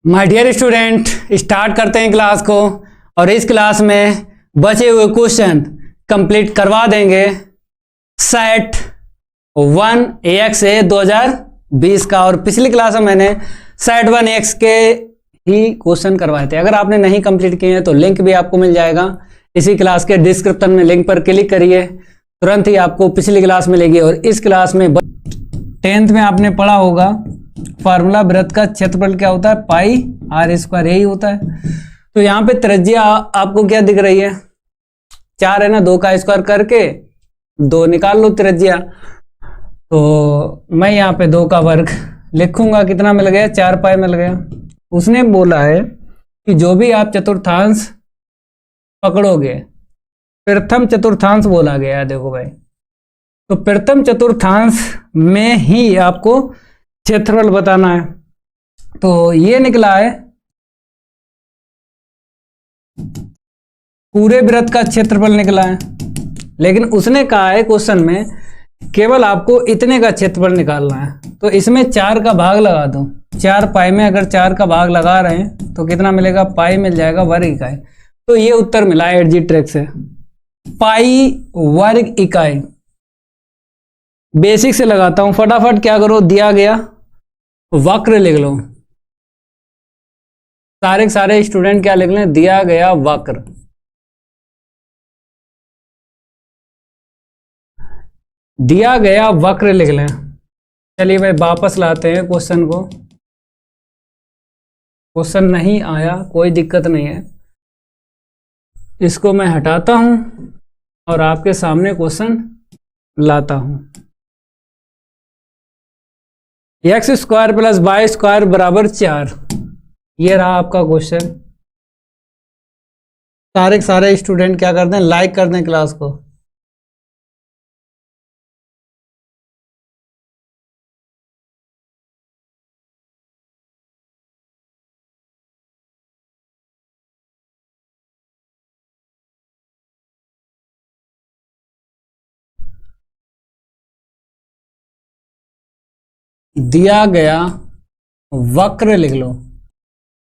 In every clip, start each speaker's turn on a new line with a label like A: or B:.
A: My dear student, start करते हैं class को। और इस क्लास में बचे हुए क्वेश्चन कंप्लीट करवा देंगे सेट 1 AX 2020 का। और पिछली क्लास में मैंने सेट 1 AX के ही क्वेश्चन करवाए थे। अगर आपने नहीं कंप्लीट किए हैं तो लिंक भी आपको मिल जाएगा इसी क्लास के डिस्क्रिप्शन में। लिंक पर क्लिक करिए, तुरंत ही आपको पिछली क्लास मिलेगी। और इस क्लास में 10th में आपने पढ़ा होगा फार्मूला वृत्त का क्षेत्रफल क्या होता है, पाई r स्क्वायर, यही होता है। तो यहाँ पे त्रिज्या आपको क्या दिख रही है, 4 है ना, 2 का स्क्वायर करके 2 निकाल लो त्रिज्या। तो मैं यहाँ पे 2 का वर्ग लिखूंगा, कितना मिल गया, 4 पाई मिल गया। उसने बोला है कि जो भी आप चतुर्थांश पकड़ोगे, प्रथम चतुर्थांश बोला गया है, देखो भाई, तो प्रथम चतुर्थांश में ही आपको क्षेत्रफल बताना है। तो ये निकला है पूरे वृत्त का क्षेत्रफल निकला है, लेकिन उसने कहा है क्वेश्चन में केवल आपको इतने का क्षेत्रफल निकालना है। तो इसमें 4 का भाग लगा दो, 4 पाई में अगर 4 का भाग लगा रहे हैं तो कितना मिलेगा, पाई मिल जाएगा वर्ग इकाई। तो ये उत्तर मिला है एडजी ट्रिक से, पाई वर्ग इकाई। बेसिक से लगाता हूं, फटाफट क्या करो, दिया गया वक्र लिख लो। सारे स्टूडेंट क्या लिख लें, दिया गया वक्र। दिया गया वक्र लिख लें। चलिए भाई वापस लाते हैं क्वेश्चन को। क्वेश्चन नहीं आया, कोई दिक्कत नहीं है, इसको मैं हटाता हूं और आपके सामने क्वेश्चन लाता हूं। X square plus Y square बराबर 4, ये रहा आपका क्वेश्चन। सारे स्टूडेंट क्या करते हैं, लाइक कर दें क्लास को। दिया गया वक्र लिख लो,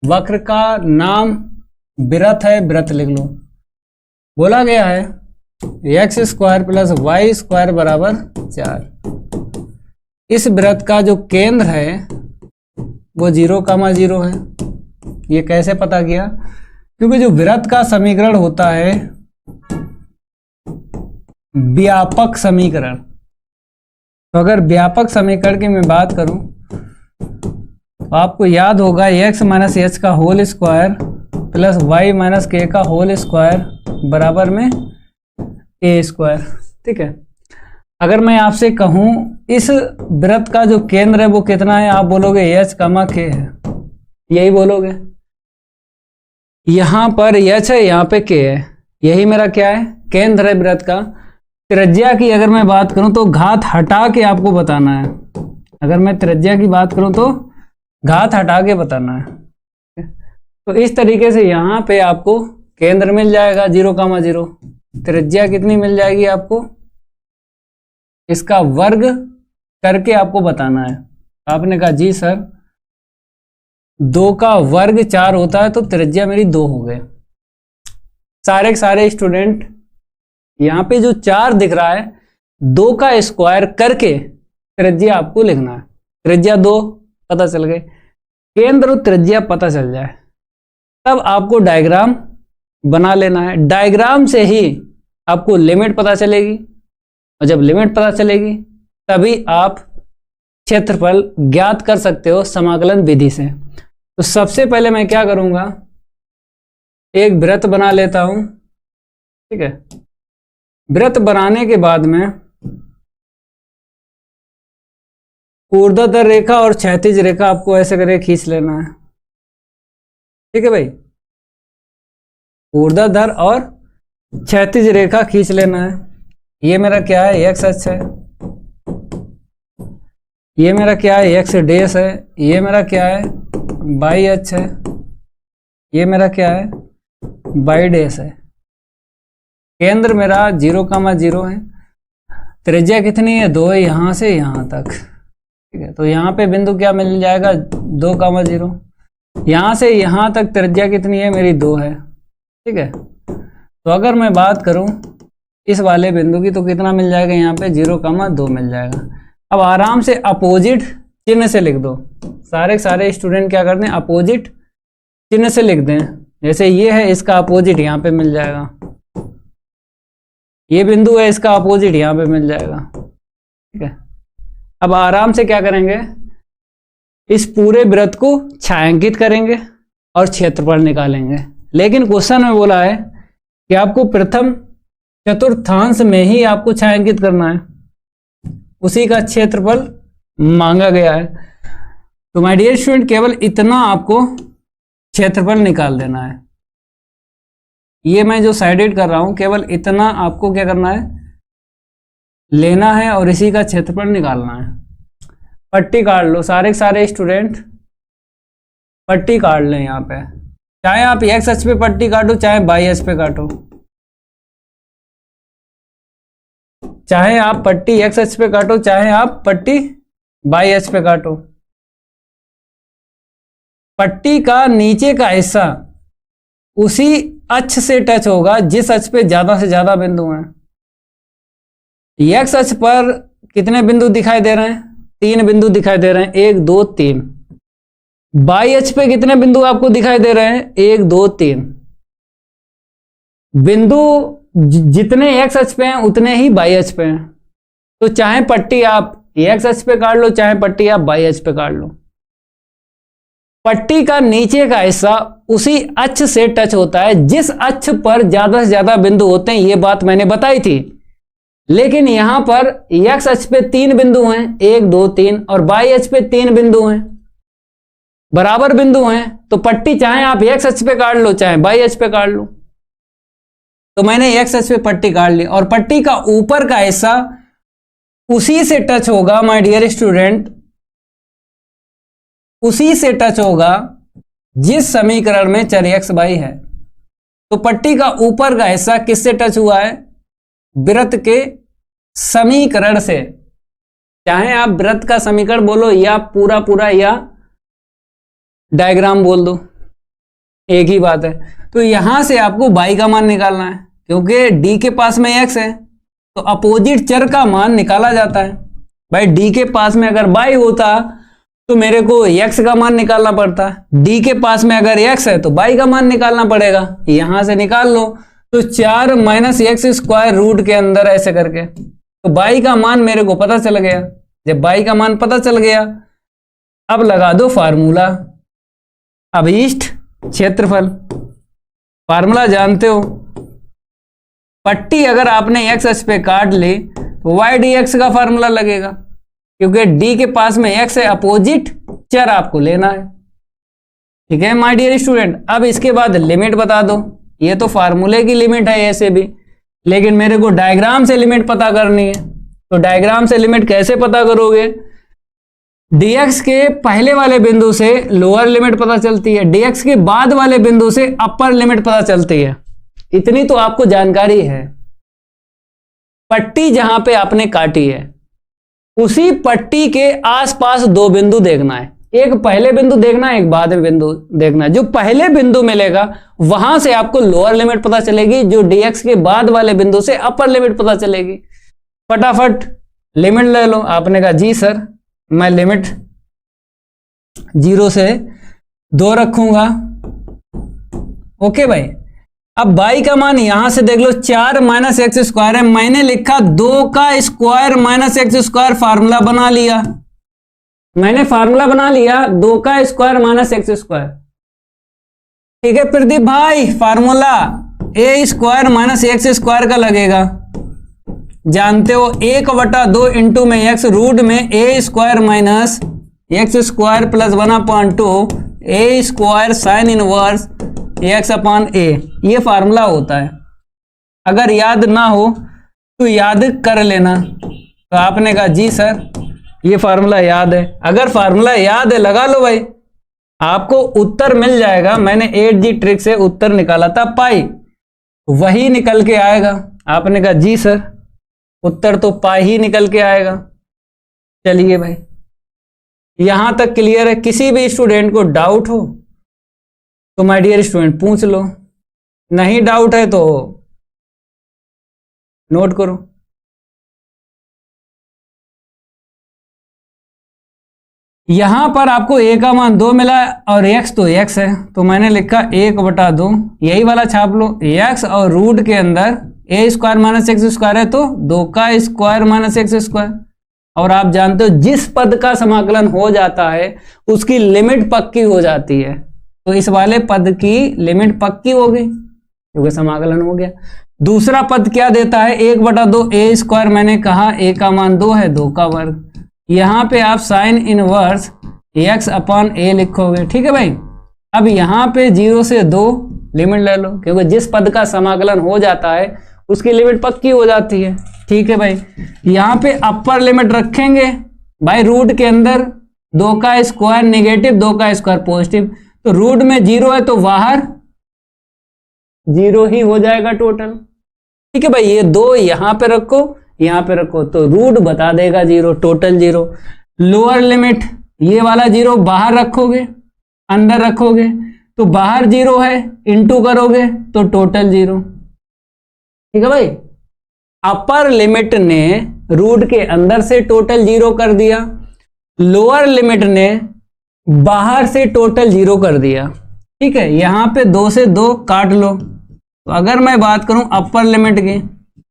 A: वक्र का नाम वृत्त है, वृत्त लिख लो। बोला गया है X square plus Y square बराबर 4। इस वृत्त का जो केंद्र है वो 0,0 है। ये कैसे पता किया, क्योंकि जो वृत्त का समीकरण होता है व्यापक समीकरण, तो अगर व्यापक समीकरण की मैं बात करूं तो आपको याद होगा x माइनस एच का whole square plus Y minus K का होल स्क्वायर बराबर में a स्क्वायर। ठीक है, अगर मैं आपसे कहूं इस वृत्त का जो केंद्र है वो कितना है, आप बोलोगे h, k है, यही बोलोगे। यहां पर h है, यहां पे k है, यही मेरा क्या है, केंद्र है वृत्त का। त्रिज्या की अगर मैं बात करूं तो घात हटा के आपको बताना है। अगर मैं त्रिज्या की बात करूं तो घात हटा के बताना है। तो इस तरीके से यहां पे आपको केंद्र मिल जाएगा 0,0, त्रिज्या कितनी मिल जाएगी आपको, इसका वर्ग करके आपको बताना है। आपने कहा जी सर 2 का वर्ग 4 होता है, तो त्रिज्या मेरी 2 हो गए। सारे स्टूडेंट यहां पे जो 4 दिख रहा है, 2 का स्क्वायर करके त्रिज्या आपको लिखना है। त्रिज्या 2 पता चल गए, केंद्र और त्रिज्या पता चल जाए तब आपको डायग्राम बना लेना है। डायग्राम से ही आपको लिमिट पता चलेगी, और जब लिमिट पता चलेगी तभी आप क्षेत्रफल ज्ञात कर सकते हो समाकलन विधि से। तो सबसे पहले मैं क्या करूंगा, एक वृत्त बना लेता हूं। ठीक है, वृत्त बनाने के बाद में ऊर्ध्वाधर रेखा और क्षैतिज रेखा आपको ऐसे करके खींच लेना है। ठीक है भाई, ऊर्ध्वाधर और क्षैतिज रेखा खींच लेना है। ये मेरा क्या है, एक्स अक्ष है, ये मेरा क्या है, एक्स डैश है, ये मेरा क्या है, वाई अक्ष है, ये मेरा क्या है, वाई डैश है। केंद्र मेरा 0,0 है, त्रिज्या कितनी है, 2 है, यहां से यहां तक। ठीक है, तो यहाँ पे बिंदु क्या मिल जाएगा, 2,0। यहां से यहां तक त्रिज्या कितनी है मेरी 2 है, ठीक है। तो अगर मैं बात करूं इस वाले बिंदु की तो कितना मिल जाएगा यहाँ पे 0,2 मिल जाएगा। अब आराम से अपोजिट चिन्ह से लिख दो, सारे स्टूडेंट क्या करते हैं अपोजिट चिन्ह से लिख दें। जैसे ये है इसका अपोजिट यहाँ पे मिल जाएगा, ये बिंदु है इसका अपोजिट यहाँ पे मिल जाएगा, ठीक है। अब आराम से क्या करेंगे, इस पूरे वृत्त को छायांकित करेंगे और क्षेत्रफल निकालेंगे। लेकिन क्वेश्चन में बोला है कि आपको प्रथम चतुर्थांश में ही आपको छायांकित करना है, उसी का क्षेत्रफल मांगा गया है। तो माय डियर स्टूडेंट केवल इतना आपको क्षेत्रफल निकाल देना है। ये मैं जो साइडेड कर रहा हूं केवल इतना आपको क्या करना है, लेना है और इसी का क्षेत्रफल निकालना है। पट्टी काट लो सारे स्टूडेंट, पट्टी काट लें यहाँ पे, चाहे आप एक्स अक्ष पे पट्टी काटो चाहे वाई अक्ष पे काटो, चाहे आप पट्टी एक्स अक्ष पे काटो चाहे आप पट्टी वाई अक्ष पे काटो। पट्टी का नीचे का हिस्सा उसी अक्ष से टच होगा जिस अक्ष पे ज्यादा से ज्यादा बिंदु हैं। एक्स अक्ष पर कितने बिंदु दिखाई दे रहे हैं, 3 बिंदु दिखाई दे रहे हैं, 1 2 3। वाई अक्ष पे कितने बिंदु आपको दिखाई दे रहे हैं, 1 2 3। बिंदु जितने एक्स अक्ष पे हैं उतने ही वाई अक्ष पे हैं। तो चाहे पट्टी आप एक्स अक्ष पे काट लो चाहे पट्टी आप वाई अक्ष पे काट लो, पट्टी का नीचे का हिस्सा उसी अक्ष से टच होता है जिस अक्ष पर ज्यादा से ज्यादा बिंदु होते हैं। यह बात मैंने बताई थी। लेकिन यहां पर एक्स अक्ष पे 3 बिंदु हैं, 1 2 3, और वाई अक्ष पे 3 बिंदु हैं, बराबर बिंदु हैं। तो पट्टी चाहे आप एक्स अक्ष पे काट लो चाहे वाई अक्ष पे काट लो। तो मैंने एक्स अक्ष पे पट्टी काट ली और पट्टी का ऊपर का हिस्सा उसी से टच होगा माय डियर स्टूडेंट, उसी से टच होगा जिस समीकरण में चर एक्स वाई है। तो पट्टी का ऊपर का हिस्सा किससे टच हुआ है, वृत्त के समीकरण से। चाहे आप वृत्त का समीकरण बोलो या पूरा या डायग्राम बोल दो, एक ही बात है। तो यहां से आपको y का मान निकालना है, क्योंकि d के पास में x है तो अपोजिट चर का मान निकाला जाता है। भाई d के पास में अगर y होता तो मेरे को x का मान निकालना पड़ता, d के पास में अगर x है तो y का मान निकालना पड़ेगा। यहां से निकाल लो तो 4 - x² रूट के अंदर ऐसे करके, तो y का मान मेरे को पता चल गया। जब y का मान पता चल गया, अब लगा दो फार्मूला, अभीष्ट क्षेत्रफल। फार्मूला जानते हो, पट्टी अगर आपने x अक्ष पे काट ली तो y dx का फार्मूला लगेगा, क्योंकि d के पास में x है, अपोजिट चर आपको लेना है। ठीक है माय डियर स्टूडेंट। अब इसके बाद लिमिट बता दो। ये तो फार्मूले की लिमिट है ऐसे भी, लेकिन मेरे को डायग्राम से लिमिट पता करनी है। तो डायग्राम से लिमिट कैसे पता करोगे, dx के पहले वाले बिंदु से लोअर लिमिट पता चलती है, dx के बाद वाले बिंदु से अपर लिमिट पता चलती है। इतनी तो आपको जानकारी है। पट्टी जहां पे आपने काटी है उसी पट्टी के आसपास 2 बिंदु देखना है, एक पहले बिंदु देखना है, एक बाद में बिंदु देखना है। जो पहले बिंदु मिलेगा वहां से आपको लोअर लिमिट पता चलेगी, जो dx के बाद वाले बिंदु से अपर लिमिट पता चलेगी। फटाफट लिमिट ले लो। आपने कहा जी सर मैं लिमिट 0 से 2 रखूंगा। ओके भाई। अब y का मान यहां से देख लो, 4 - x² है, मैंने लिखा 2 का स्क्वायर - x², फार्मूला बना लिया। मैंने फार्मूला बना लिया 2 का स्क्वायर - x²। ठीक है प्रदीप भाई, फार्मूला a² - x² का लगेगा, जानते हो 1/2 इंटू में x रूट में a² - x² plus 1/2 a² sine inverse x/a। ये फार्मूला होता है। अगर याद ना हो तो याद कर लेना। तो आपने कहा जी सर ये फार्मूला याद है। अगर फार्मूला याद है लगा लो भाई, आपको उत्तर मिल जाएगा। मैंने 8G ट्रिक से उत्तर निकाला था पाई, वही निकल के आएगा। आपने कहा जी सर उत्तर तो पाई ही निकल के आएगा। चलिए भाई यहां तक क्लियर है। किसी भी स्टूडेंट को डाउट हो तो माय डियर स्टूडेंट पूछ लो, नहीं डाउट है तो नोट करो। यहां पर आपको a का मान 2 मिला और x तो x है, तो मैंने लिखा 1/2, यही वाला छाप लो। x और रूट के अंदर a square minus x square है तो 2 का स्क्वायर माइनस एक्स स्क्वायर। और आप जानते हो जिस पद का समाकलन हो जाता है उसकी लिमिट पक्की हो जाती है, तो इस वाले पद की लिमिट पक्की हो गई क्योंकि समाकलन हो गया। दूसरा पद क्या देता है, 1/2 a स्क्वायर, मैंने कहा a का मान 2 है, 2 का वर्ग। यहां पे आप साइन इनवर्स x/a लिखोगे, ठीक है भाई। अब यहां पे 0 से 2 लिमिट ले लो, क्योंकि जिस पद का समाकलन हो जाता है उसकी लिमिट पक्की हो जाती है, ठीक है भाई। यहां पे अपर लिमिट रखेंगे भाई, रूट के अंदर 2 का स्क्वायर नेगेटिव, 2 का स्क्वायर पॉजिटिव, तो रूट में 0 है तो बाहर 0 ही हो जाएगा टोटल, ठीक है भाई। ये 2 यहां पे रखो, यहां पे रखो, तो रूट बता देगा 0, टोटल 0। लोअर लिमिट ये वाला 0 बाहर रखोगे, अंदर रखोगे तो बाहर 0 है, इंटू करोगे तो टोटल 0, ठीक है भाई। अपर लिमिट ने रूट के अंदर से टोटल 0 कर दिया, लोअर लिमिट ने बाहर से टोटल 0 कर दिया, ठीक है। यहां पे 2 से 2 काट लो, तो अगर मैं बात करूं अपर लिमिट की,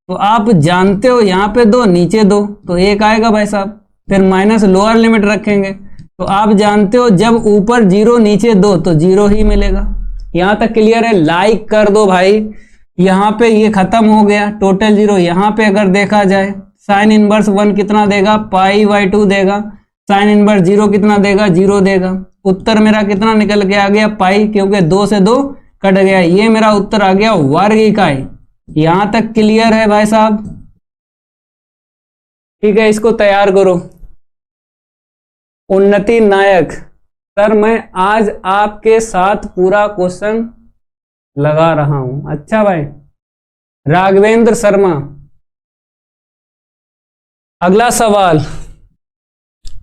A: तो आप जानते हो यहां पे 2 नीचे 2 तो 1 आएगा भाई साहब। फिर माइनस लोअर लिमिट रखेंगे, तो आप जानते हो जब ऊपर 0 नीचे 2 तो 0 ही मिलेगा। यहां तक क्लियर है? लाइक कर दो भाई। यहां पे ये खत्म हो गया, टोटल 0। यहां पे अगर देखा जाए साइन इनवर्स 1 कितना देगा, π/2 देगा। साइन इनवर्स 0 कितना देगा, 0 देगा। उत्तर मेरा कितना निकल के आ गया, पाई, क्योंकि 2 से 2 कट गया। ये मेरा उत्तर आ गया वर्ग इकाई। यहां तक क्लियर है भाई साहब? ठीक है, इसको तैयार करो। उन्नति नायक सर, मैं आज आपके साथ पूरा क्वेश्चन लगा रहा हूं। अच्छा भाई। राघवेंद्र शर्मा, अगला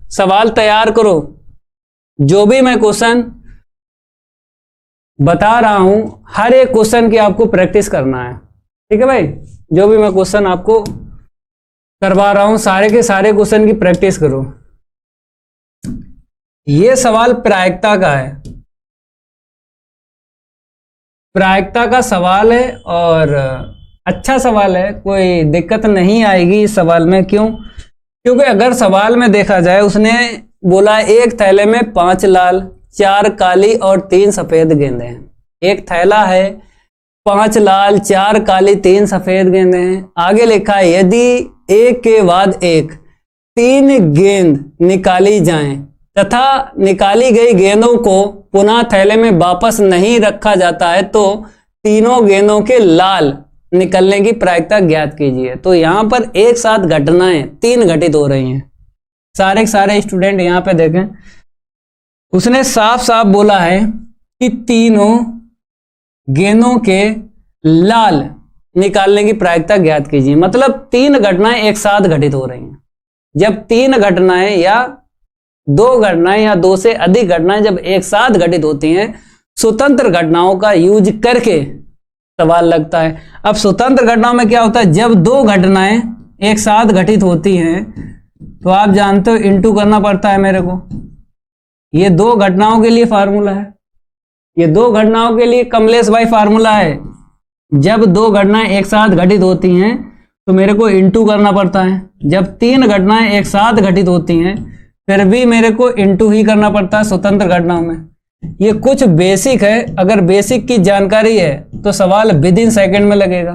A: सवाल तैयार करो। जो भी मैं क्वेश्चन बता रहा हूं हर एक क्वेश्चन की आपको प्रैक्टिस करना है, ठीक है भाई। जो भी मैं क्वेश्चन आपको करवा रहा हूं सारे के सारे क्वेश्चन की प्रैक्टिस करो। ये सवाल प्रायिकता का है, प्रायिकता का सवाल है और अच्छा सवाल है, कोई दिक्कत नहीं आएगी इस सवाल में। क्यों? क्योंकि अगर सवाल में देखा जाए, उसने बोला एक थैले में 5 लाल, 4 काली और 3 सफेद गेंदें हैं। एक थैला है, 5 लाल, 4 काली, 3 सफेद गेंदें हैं। आगे लिखा है यदि एक के बाद एक 3 गेंद निकाली जाएं तथा निकाली गई गेंदों को पुनः थैले में वापस नहीं रखा जाता है तो तीनों गेंदों के लाल निकलने की प्रायिकता ज्ञात कीजिए। तो यहां पर एक साथ घटनाएं 3 घटित हो रही हैं। सारे के सारे स्टूडेंट यहां पे देखें, उसने साफ साफ बोला है कि तीनों गेंदों के लाल निकालने की प्रायिकता ज्ञात कीजिए। मतलब 3 घटनाएं एक साथ घटित हो रही हैं। जब 3 घटनाएं या 2 घटनाएं या 2 से अधिक घटनाएं जब एक साथ घटित होती हैं, स्वतंत्र घटनाओं का यूज करके सवाल लगता है। अब स्वतंत्र घटनाओं में क्या होता है, जब 2 घटनाएं एक साथ घटित होती हैं तो आप जानते हो इंटू करना पड़ता है मेरे को। ये 2 घटनाओं के लिए फार्मूला है, ये 2 घटनाओं के लिए कमलेश भाई फार्मूला है। जब 2 घटनाएं एक साथ घटित होती हैं तो मेरे को इंटू करना पड़ता है। जब 3 घटनाएं एक साथ घटित होती हैं फिर भी मेरे को इंटू ही करना पड़ता है स्वतंत्र घटनाओं में। ये कुछ बेसिक है, अगर बेसिक की जानकारी है तो सवाल विद इन सेकेंड में लगेगा।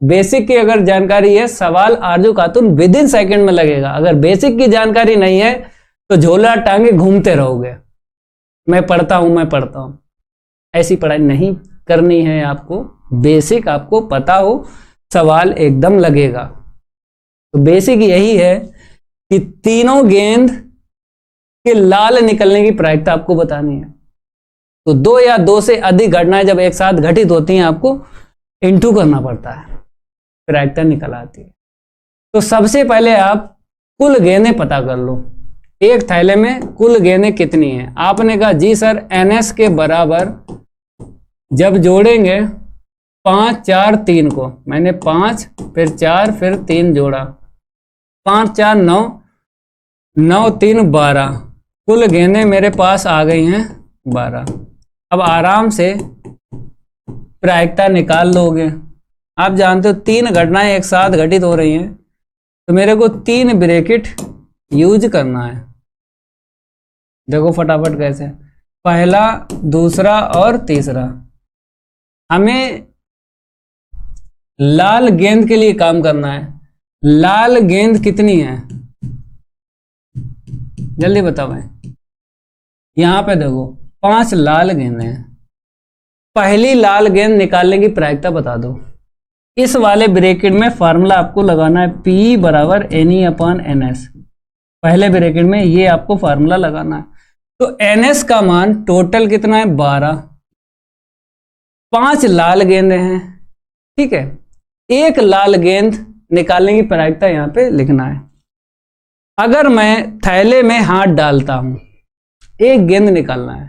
A: बेसिक की अगर जानकारी है सवाल आरजू खातून विद इन सेकेंड में लगेगा। अगर बेसिक की जानकारी नहीं है तो झोला टांगे घूमते रहोगे, मैं पढ़ता हूं। ऐसी पढ़ाई नहीं करनी है आपको। बेसिक आपको पता हो, सवाल एकदम लगेगा। तो बेसिक यही है कि तीनों गेंद के लाल निकलने की प्रायिकता आपको बतानी है। तो 2 या 2 से अधिक घटनाएं जब एक साथ घटित होती हैं आपको इंटू करना पड़ता है, प्रायिकता निकल आती है। तो सबसे पहले आप कुल गेंदें पता कर लो। एक थैले में कुल गेंदें कितनी हैं? आपने कहा जी सर NS के बराबर जब जोड़ेंगे 5 4 3 को, मैंने 5 फिर 4 फिर 3 जोड़ा, 5 4 9, 9 3 12, कुल गेंदें मेरे पास आ गई हैं 12। अब आराम से प्रायिकता निकाल लोगे। आप जानते हो 3 घटनाएं एक साथ घटित हो रही हैं, तो मेरे को 3 ब्रैकेट यूज करना है। देखो फटाफट कैसे, पहला, दूसरा और तीसरा। हमें लाल गेंद के लिए काम करना है। लाल गेंद कितनी है, जल्दी बताओ भाई। यहां पे देखो 5 लाल गेंदें हैं। पहली लाल गेंद निकालने की प्रायिकता बता दो। इस वाले ब्रैकेट में फार्मूला आपको लगाना है, P बराबर NE/NS। पहले ब्रैकेट में ये आपको फार्मूला लगाना है। तो NS का मान टोटल कितना है, 12। 5 लाल गेंदें हैं, ठीक है। एक लाल गेंद निकालने की प्रायिकता यहां पे लिखना है। अगर मैं थैले में हाथ डालता हूं, एक गेंद निकालना है।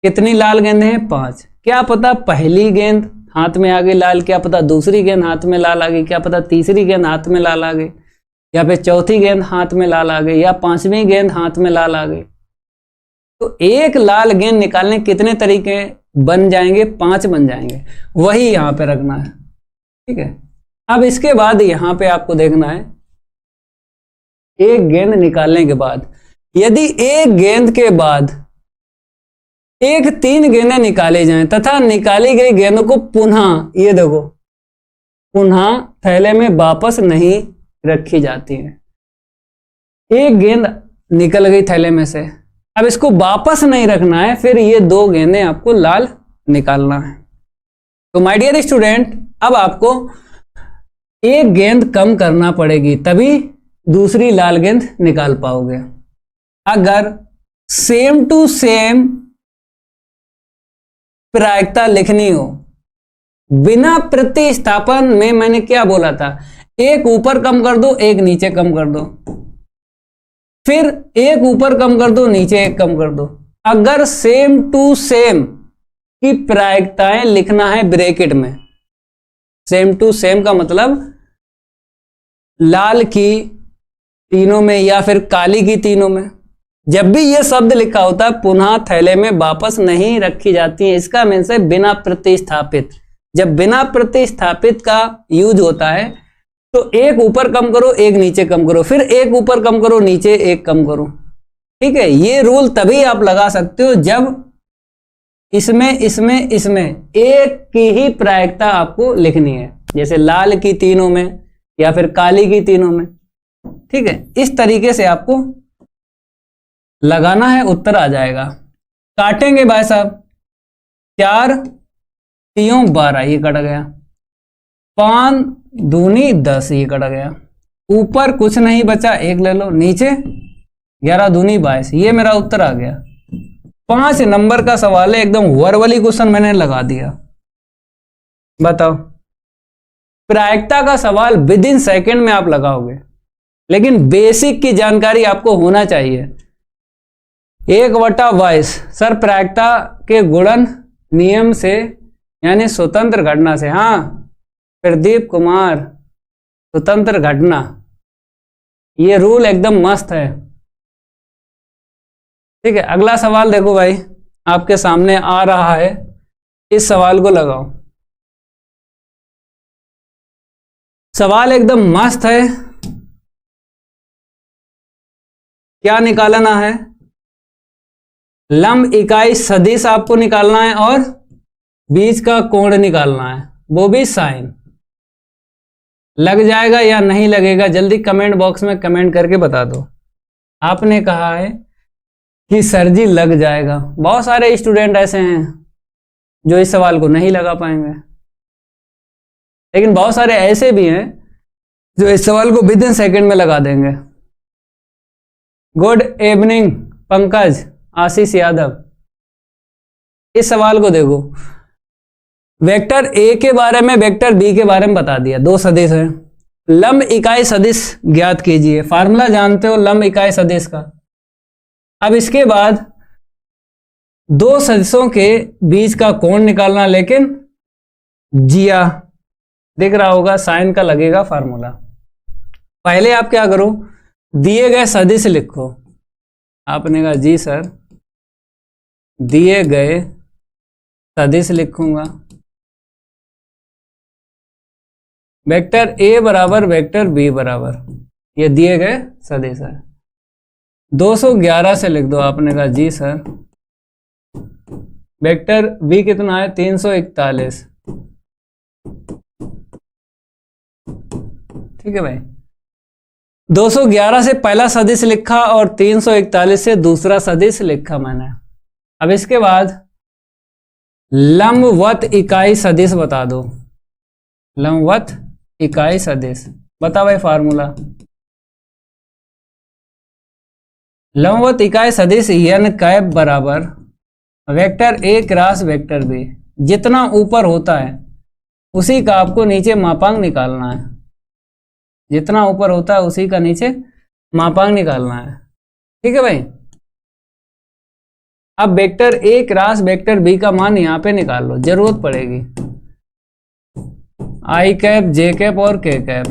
A: कितनी लाल गेंदें हैं, 5। क्या पता पहली गेंद हाथ में आ गई लाल, क्या पता दूसरी गेंद हाथ में लाल आ गई, क्या पता तीसरी गेंद हाथ में लाल आ गई, या फिर चौथी गेंद हाथ में लाल आ गई, या 5वीं गेंद हाथ में लाल आ गई। तो एक लाल गेंद निकालने कितने तरीके बन जाएंगे, 5 बन जाएंगे। वही यहां पे रखना है, ठीक है। अब इसके बाद यहां पे आपको देखना है, एक गेंद निकालने के बाद यदि एक गेंद के बाद 3 गेंदें निकाले जाएं तथा निकाली गई गेंदों को पुनः, ये देखो, पुनः थैले में वापस नहीं रखी जाती है। एक गेंद निकल गई थैले में से, अब इसको वापस नहीं रखना है, फिर ये 2 गेंदें आपको लाल निकालना है। तो माय डियर स्टूडेंट, अब आपको एक गेंद कम करना पड़ेगी, तभी दूसरी लाल गेंद निकाल पाओगे। अगर सेम टू सेम प्रायिकता लिखनी हो बिना प्रतिस्थापन में, मैंने क्या बोला था, एक ऊपर कम कर दो, एक नीचे कम कर दो, फिर एक ऊपर कम कर दो, नीचे एक कम कर दो। अगर सेम टू सेम की प्रायिकताएं लिखना है ब्रैकेट में, सेम टू सेम का मतलब लाल की तीनों में या फिर काली की तीनों में, जब भी ये शब्द लिखा होता है पुनः थैले में वापस नहीं रखी जाती है, इसका मीन्स है बिना प्रतिस्थापित। जब बिना प्रतिस्थापित का यूज होता है तो एक ऊपर कम करो, एक नीचे कम करो, फिर एक ऊपर कम करो, नीचे एक कम करो, ठीक है। ये रूल तभी आप लगा सकते हो जब इसमें एक की ही प्रायिकता आपको लिखनी है, जैसे लाल की तीनों में या फिर काली की तीनों में, ठीक है। इस तरीके से आपको लगाना है, उत्तर आ जाएगा। काटेंगे भाई साहब, 4 3 12, ये कट गया। 5 दूनी 10, ये कट गया। ऊपर कुछ नहीं बचा, 1 ले लो, नीचे 11 दूनी 22, ये मेरा उत्तर आ गया। 5 नंबर का सवाल है, एकदम वर्बली क्वेश्चन मैंने लगा दिया। बताओ, प्रायिकता का सवाल विद इन सेकेंड में आप लगाओगे, लेकिन बेसिक की जानकारी आपको होना चाहिए। 1/22 सर, प्रायिकता के गुणन नियम से यानी स्वतंत्र घटना से। हाँ प्रदीप कुमार, स्वतंत्र घटना, ये रूल एकदम मस्त है, ठीक है। अगला सवाल देखो भाई, आपके सामने आ रहा है, इस सवाल को लगाओ। सवाल एकदम मस्त है। क्या निकालना है, लंब इकाई सदिश आपको निकालना है और बीच का कोण निकालना है, वो भी साइन। लग जाएगा या नहीं लगेगा, जल्दी कमेंट बॉक्स में कमेंट करके बता दो। आपने कहा है कि सर जी लग जाएगा, बहुत सारे स्टूडेंट ऐसे हैं जो इस सवाल को नहीं लगा पाएंगे, लेकिन बहुत सारे ऐसे भी हैं जो इस सवाल को विद इन सेकेंड में लगा देंगे। गुड इवनिंग पंकज, आशीष यादव। इस सवाल को देखो, वेक्टर ए के बारे में वेक्टर बी के बारे में बता दिया, 2 सदिश हैं। लंब इकाई सदिश ज्ञात कीजिए, फार्मूला जानते हो लंब इकाई सदिश का। अब इसके बाद दो सदिशों के बीच का कोण निकालना, लेकिन जिया दिख रहा होगा, साइन का लगेगा फार्मूला। पहले आप क्या करो, दिए गए सदिश लिखो। आपने कहा जी सर, दिए गए सदिश लिखूंगा। वेक्टर ए बराबर वेक्टर बी बराबर, ये दिए गए सदिश है। 211 से लिख दो। आपने कहा जी सर, वेक्टर बी कितना है 341। ठीक है भाई, 211 से पहला सदिश लिखा और 341 से दूसरा सदिश लिखा मैंने। अब इसके बाद लंबवत इकाई सदिश बता दो। लंबवत इकाई सदिश बता भाई फार्मूला। लंबवत इकाई सदिश n कैप बराबर vector A cross vector B. जितना ऊपर होता है उसी का आपको नीचे मापांक निकालना है। जितना ऊपर होता है उसी का नीचे मापांक निकालना है। ठीक है भाई। अब vector A cross vector B का मान यहां पे निकाल लो, जरूरत पड़ेगी। आई कैप, जे कैप और के कैप।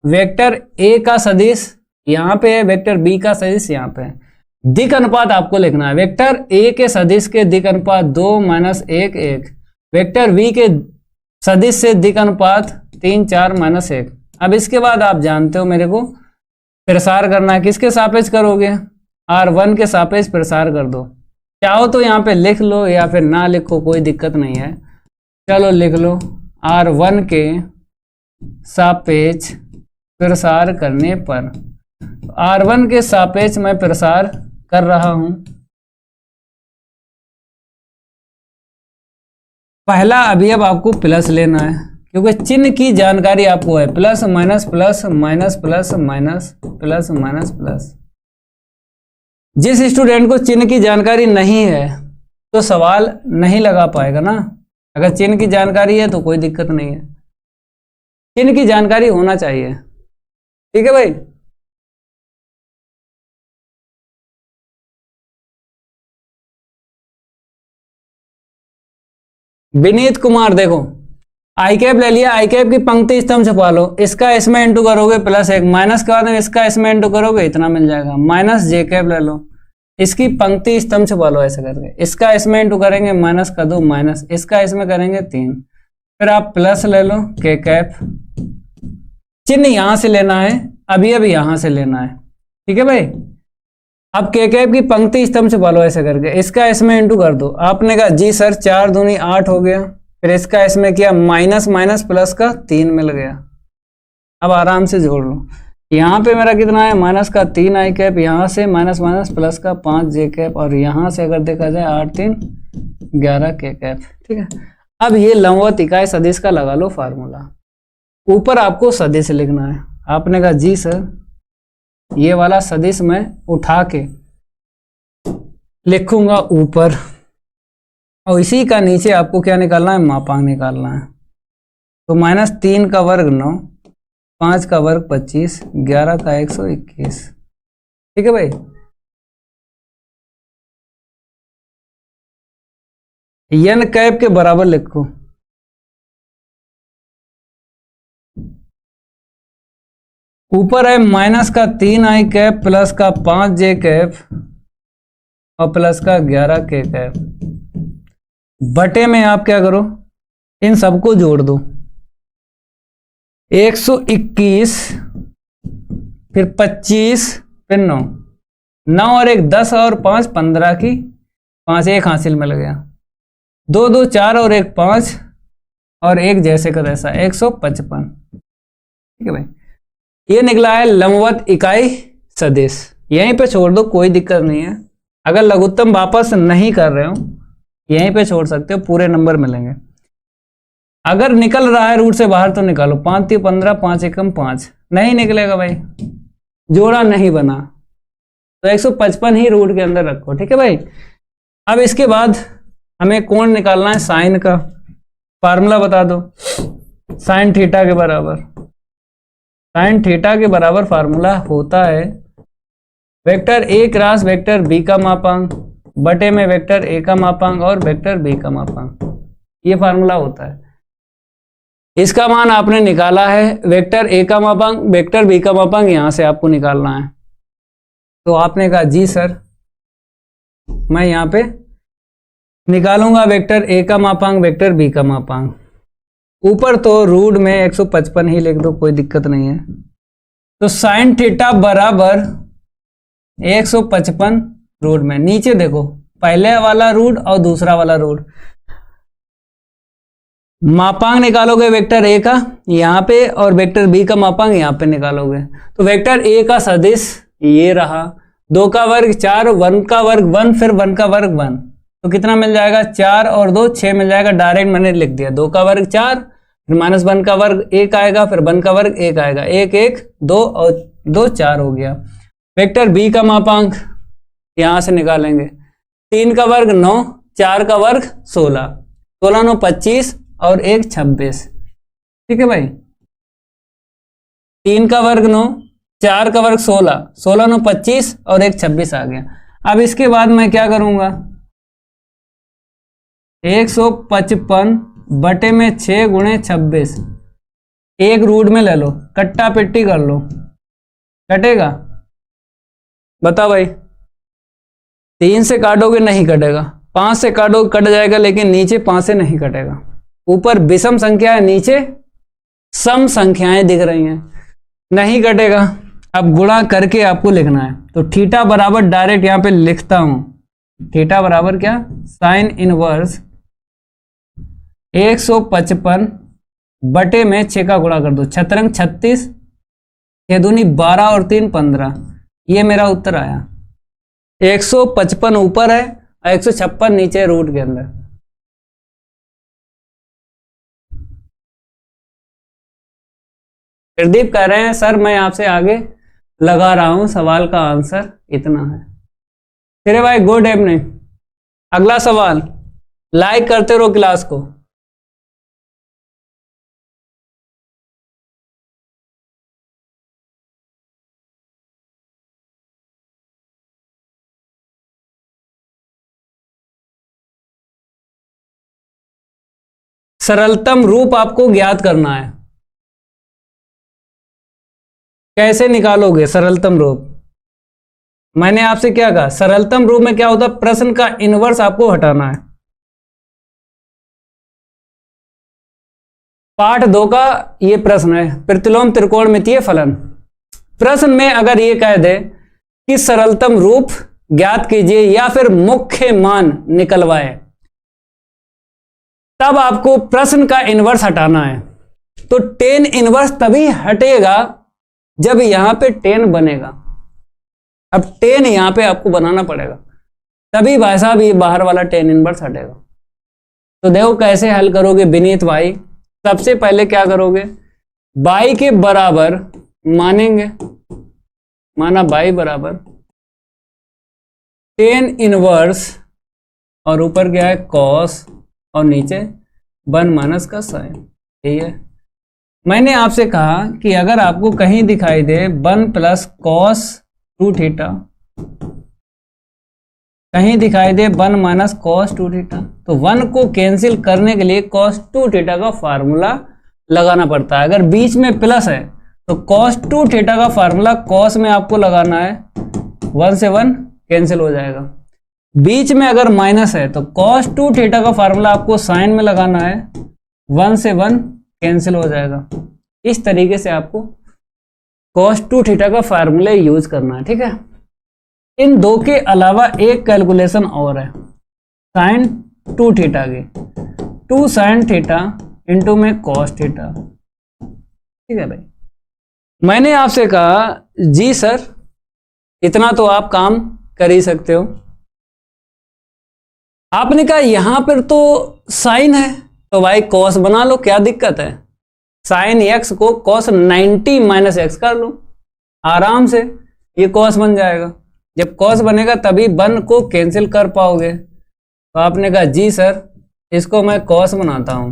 A: वेक्टर ए का सदिश यहां पे है, वेक्टर बी का सदिश यहां पे है। दिक अनुपात आपको लिखना है। वेक्टर ए के सदिश के दिक अनुपात 2 - 1 1। वेक्टर बी के सदिश से दिक अनुपात 3 4 - 1। अब इसके बाद आप जानते हो मेरे को प्रसार करना है। किसके सापेक्ष करोगे? R1 के सापेक्ष प्रसार कर दो। चाहो तो यहाँ पे लिख लो या फिर ना लिखो, कोई दिक्कत नहीं है। चलो लिख लो, R1 के सापेक्ष प्रसार करने पर। R1 के सापेक्ष मैं प्रसार कर रहा हूं। पहला अवयव आपको प्लस लेना है, क्योंकि चिन्ह की जानकारी आपको है। Plus minus plus minus plus minus plus minus plus. जिस स्टूडेंट को चिन्ह की जानकारी नहीं है तो सवाल नहीं लगा पाएगा ना। अगर चिन्ह की जानकारी है तो कोई दिक्कत नहीं है, चिन्ह की जानकारी होना चाहिए। ठीक है भाई। विनीत कुमार, देखो आई कैप ले लिया, आई कैप की पंक्ति स्तंभ छपा लो। इसका इसमें इंटू करोगे +1, माइनस के बाद में इसका इसमें इंटू करोगे इतना मिल जाएगा। माइनस जे कैप ले लो, इसकी पंक्ति स्तंभ छपा लो ऐसे करके। इसका इसमें इंटू करेंगे माइनस का 2 माइनस, इसका इसमें करेंगे 3। फिर आप प्लस ले लो के कैप। चिन्ह यहां से लेना है, अभी यहां से लेना है। ठीक है भाई। अब के कैप की पंक्ति स्तंभ छपा लो ऐसे करके। इसका इसमें इंटू कर दो। आपने कहा जी सर 4 दूनी 8 हो गया। फिर इसका इसमें किया माइनस माइनस प्लस का 3 मिल गया। अब आराम से जोड़ लो। यहाँ पे मेरा कितना है माइनस का 3 आई कैप, यहाँ से माइनस माइनस प्लस का 5 जे कैप, और यहाँ से अगर देखा जाए 8 3 11 के कैप। ठीक है। अब ये लंबवत इकाई सदिश का लगा लो फार्मूला। ऊपर आपको सदिश लिखना है। आपने कहा जी सर, ये वाला सदिश मैं उठा के लिखूंगा ऊपर, और इसी का नीचे आपको क्या निकालना है? मापांक निकालना है। तो -3 का वर्ग 9, 5 का वर्ग 25, 11 का 121। ठीक है भाई। n कैप के बराबर लिखो। ऊपर है माइनस का 3 आई कैप प्लस का 5 जे कैप और प्लस का 11 के कैप। बटे में आप क्या करो, इन सबको जोड़ दो। 121 फिर 25 फिर 9, 9 और 1 10 और 5 15 की 5 1 हासिल मिल गया। 2 2 4 और 1 5 और 1 जैसे का तैसा 155। ठीक है भाई। ये निकला है लंबवत इकाई सदिश। यहीं पे छोड़ दो, कोई दिक्कत नहीं है। अगर लघुत्तम वापस नहीं कर रहे हो यहीं पे छोड़ सकते हो, पूरे नंबर मिलेंगे। अगर निकल रहा है रूट से बाहर तो निकालो। 5 3 15, 5 1 5। नहीं निकलेगा भाई, जोड़ा नहीं बना, तो 155 ही रूट के अंदर रखो। ठीक है भाई। अब इसके बाद हमें कोण निकालना है साइन का। फार्मूला बता दो। साइन थीटा के बराबर, साइन थीटा के बराबर फार्मूला होता है vector A cross vector B का मापांक बटे में वेक्टर ए का मापांक और वेक्टर बी का मापांक, ये फार्मूला होता है। इसका मान आपने निकाला है, वेक्टर ए का मापांक वेक्टर बी का मापांक यहां से आपको निकालना है। तो आपने कहा जी सर मैं यहां पे निकालूंगा वेक्टर ए का मापांक वेक्टर बी का मापांक। ऊपर तो रूट में 155 ही लिख दो, कोई दिक्कत नहीं है। तो साइन थीटा बराबर 155 रूट में, नीचे देखो पहले वाला रूट और दूसरा वाला रूट। मापांक निकालोगे वेक्टर ए का यहाँ पे और वेक्टर बी का मापांक यहाँ पे निकालोगे। तो वेक्टर ए का सदिश ये रहा, 2 का वर्ग 4, 1 का वर्ग 1, फिर 1 का वर्ग 1, तो कितना मिल जाएगा 4 और 2 6 मिल जाएगा। डायरेक्ट मैंने लिख दिया, 2 का वर्ग 4, फिर -1 का वर्ग 1 आएगा, फिर 1 का वर्ग 1 आएगा, 1 1 2 और 2 4 हो गया। वेक्टर बी का मापांक यहां से निकालेंगे, 3 का वर्ग 9, 4 का वर्ग 16, 16 9 25 और 1 26। ठीक है भाई, 3 का वर्ग 9, 4 का वर्ग 16, 16 9 25 और 1 26 आ गया। अब इसके बाद मैं क्या करूंगा, 155 बटे में 6 गुणे 26, एक रूट में ले लो, कट्टा पिट्टी कर लो, कटेगा? बताओ भाई, 3 से काटोगे नहीं कटेगा, 5 से काटोगे कट जाएगा, लेकिन नीचे 5 से नहीं कटेगा। ऊपर विषम संख्या है, नीचे सम संख्याएं दिख रही हैं, नहीं कटेगा। अब गुणा करके आपको लिखना है, तो थीटा बराबर डायरेक्ट यहां पे लिखता हूं, थीटा बराबर क्या, साइन इनवर्स 155 बटे में 6 का गुणा कर दो, 6 36, 6 दूनी 12 और 3 15, ये मेरा उत्तर आया। 155 ऊपर है और 156 नीचे रूट के अंदर। प्रदीप कह रहे हैं सर मैं आपसे आगे लगा रहा हूं, सवाल का आंसर इतना है। फिर भाई गुड इवनिंग। अगला सवाल, लाइक करते रहो क्लास को। सरलतम रूप आपको ज्ञात करना है। कैसे निकालोगे सरलतम रूप? मैंने आपसे क्या कहा, सरलतम रूप में क्या होता है, प्रश्न का इनवर्स आपको हटाना है। पाठ 2 का ये प्रश्न है, प्रतिलोम त्रिकोणमितीय फलन। प्रश्न में अगर ये कह दे कि सरलतम रूप ज्ञात कीजिए या फिर मुख्य मान निकलवाए, तब आपको प्रश्न का इनवर्स हटाना है। तो टेन इनवर्स तभी हटेगा जब यहां पे टेन बनेगा। अब टेन यहां पे आपको बनाना पड़ेगा, तभी भाई साहब ये बाहर वाला टेन इनवर्स हटेगा। तो देखो कैसे हल करोगे विनीत भाई। सबसे पहले क्या करोगे, बाई के बराबर मानेंगे, माना बाई बराबर टेन इनवर्स और ऊपर क्या है कॉस और नीचे 1 माइनस का साइन, यही है। मैंने आपसे कहा कि अगर आपको कहीं दिखाई दे 1 प्लस कॉस 2 थीटा, कहीं दिखाई दे 1 माइनस कॉस 2 थीटा, तो 1 को कैंसिल करने के लिए कॉस 2 थीटा का फार्मूला लगाना पड़ता है। अगर बीच में प्लस है तो कॉस 2 थीटा का फार्मूला कॉस में आपको लगाना है, 1 से 1 कैंसिल हो जाएगा। बीच में अगर माइनस है तो cos 2 थीटा का फार्मूला आपको साइन में लगाना है, 1 से 1 कैंसिल हो जाएगा। इस तरीके से आपको cos 2 थीटा का फार्मूला यूज करना है, ठीक है। इन दो के अलावा एक कैलकुलेशन और है, साइन 2 थीटा की, 2 साइन थीटा इंटू में cos थीटा, ठीक है भाई। मैंने आपसे कहा जी सर इतना तो आप काम कर ही सकते हो। आपने कहा यहां पर तो साइन है तो भाई कॉस बना लो, क्या दिक्कत है। साइन एक्स को कॉस 90 माइनस एक्स कर लो, आराम से ये कॉस बन जाएगा। जब कॉस बनेगा तभी 1 को कैंसिल कर पाओगे। तो आपने कहा जी सर इसको मैं कॉस बनाता हूं,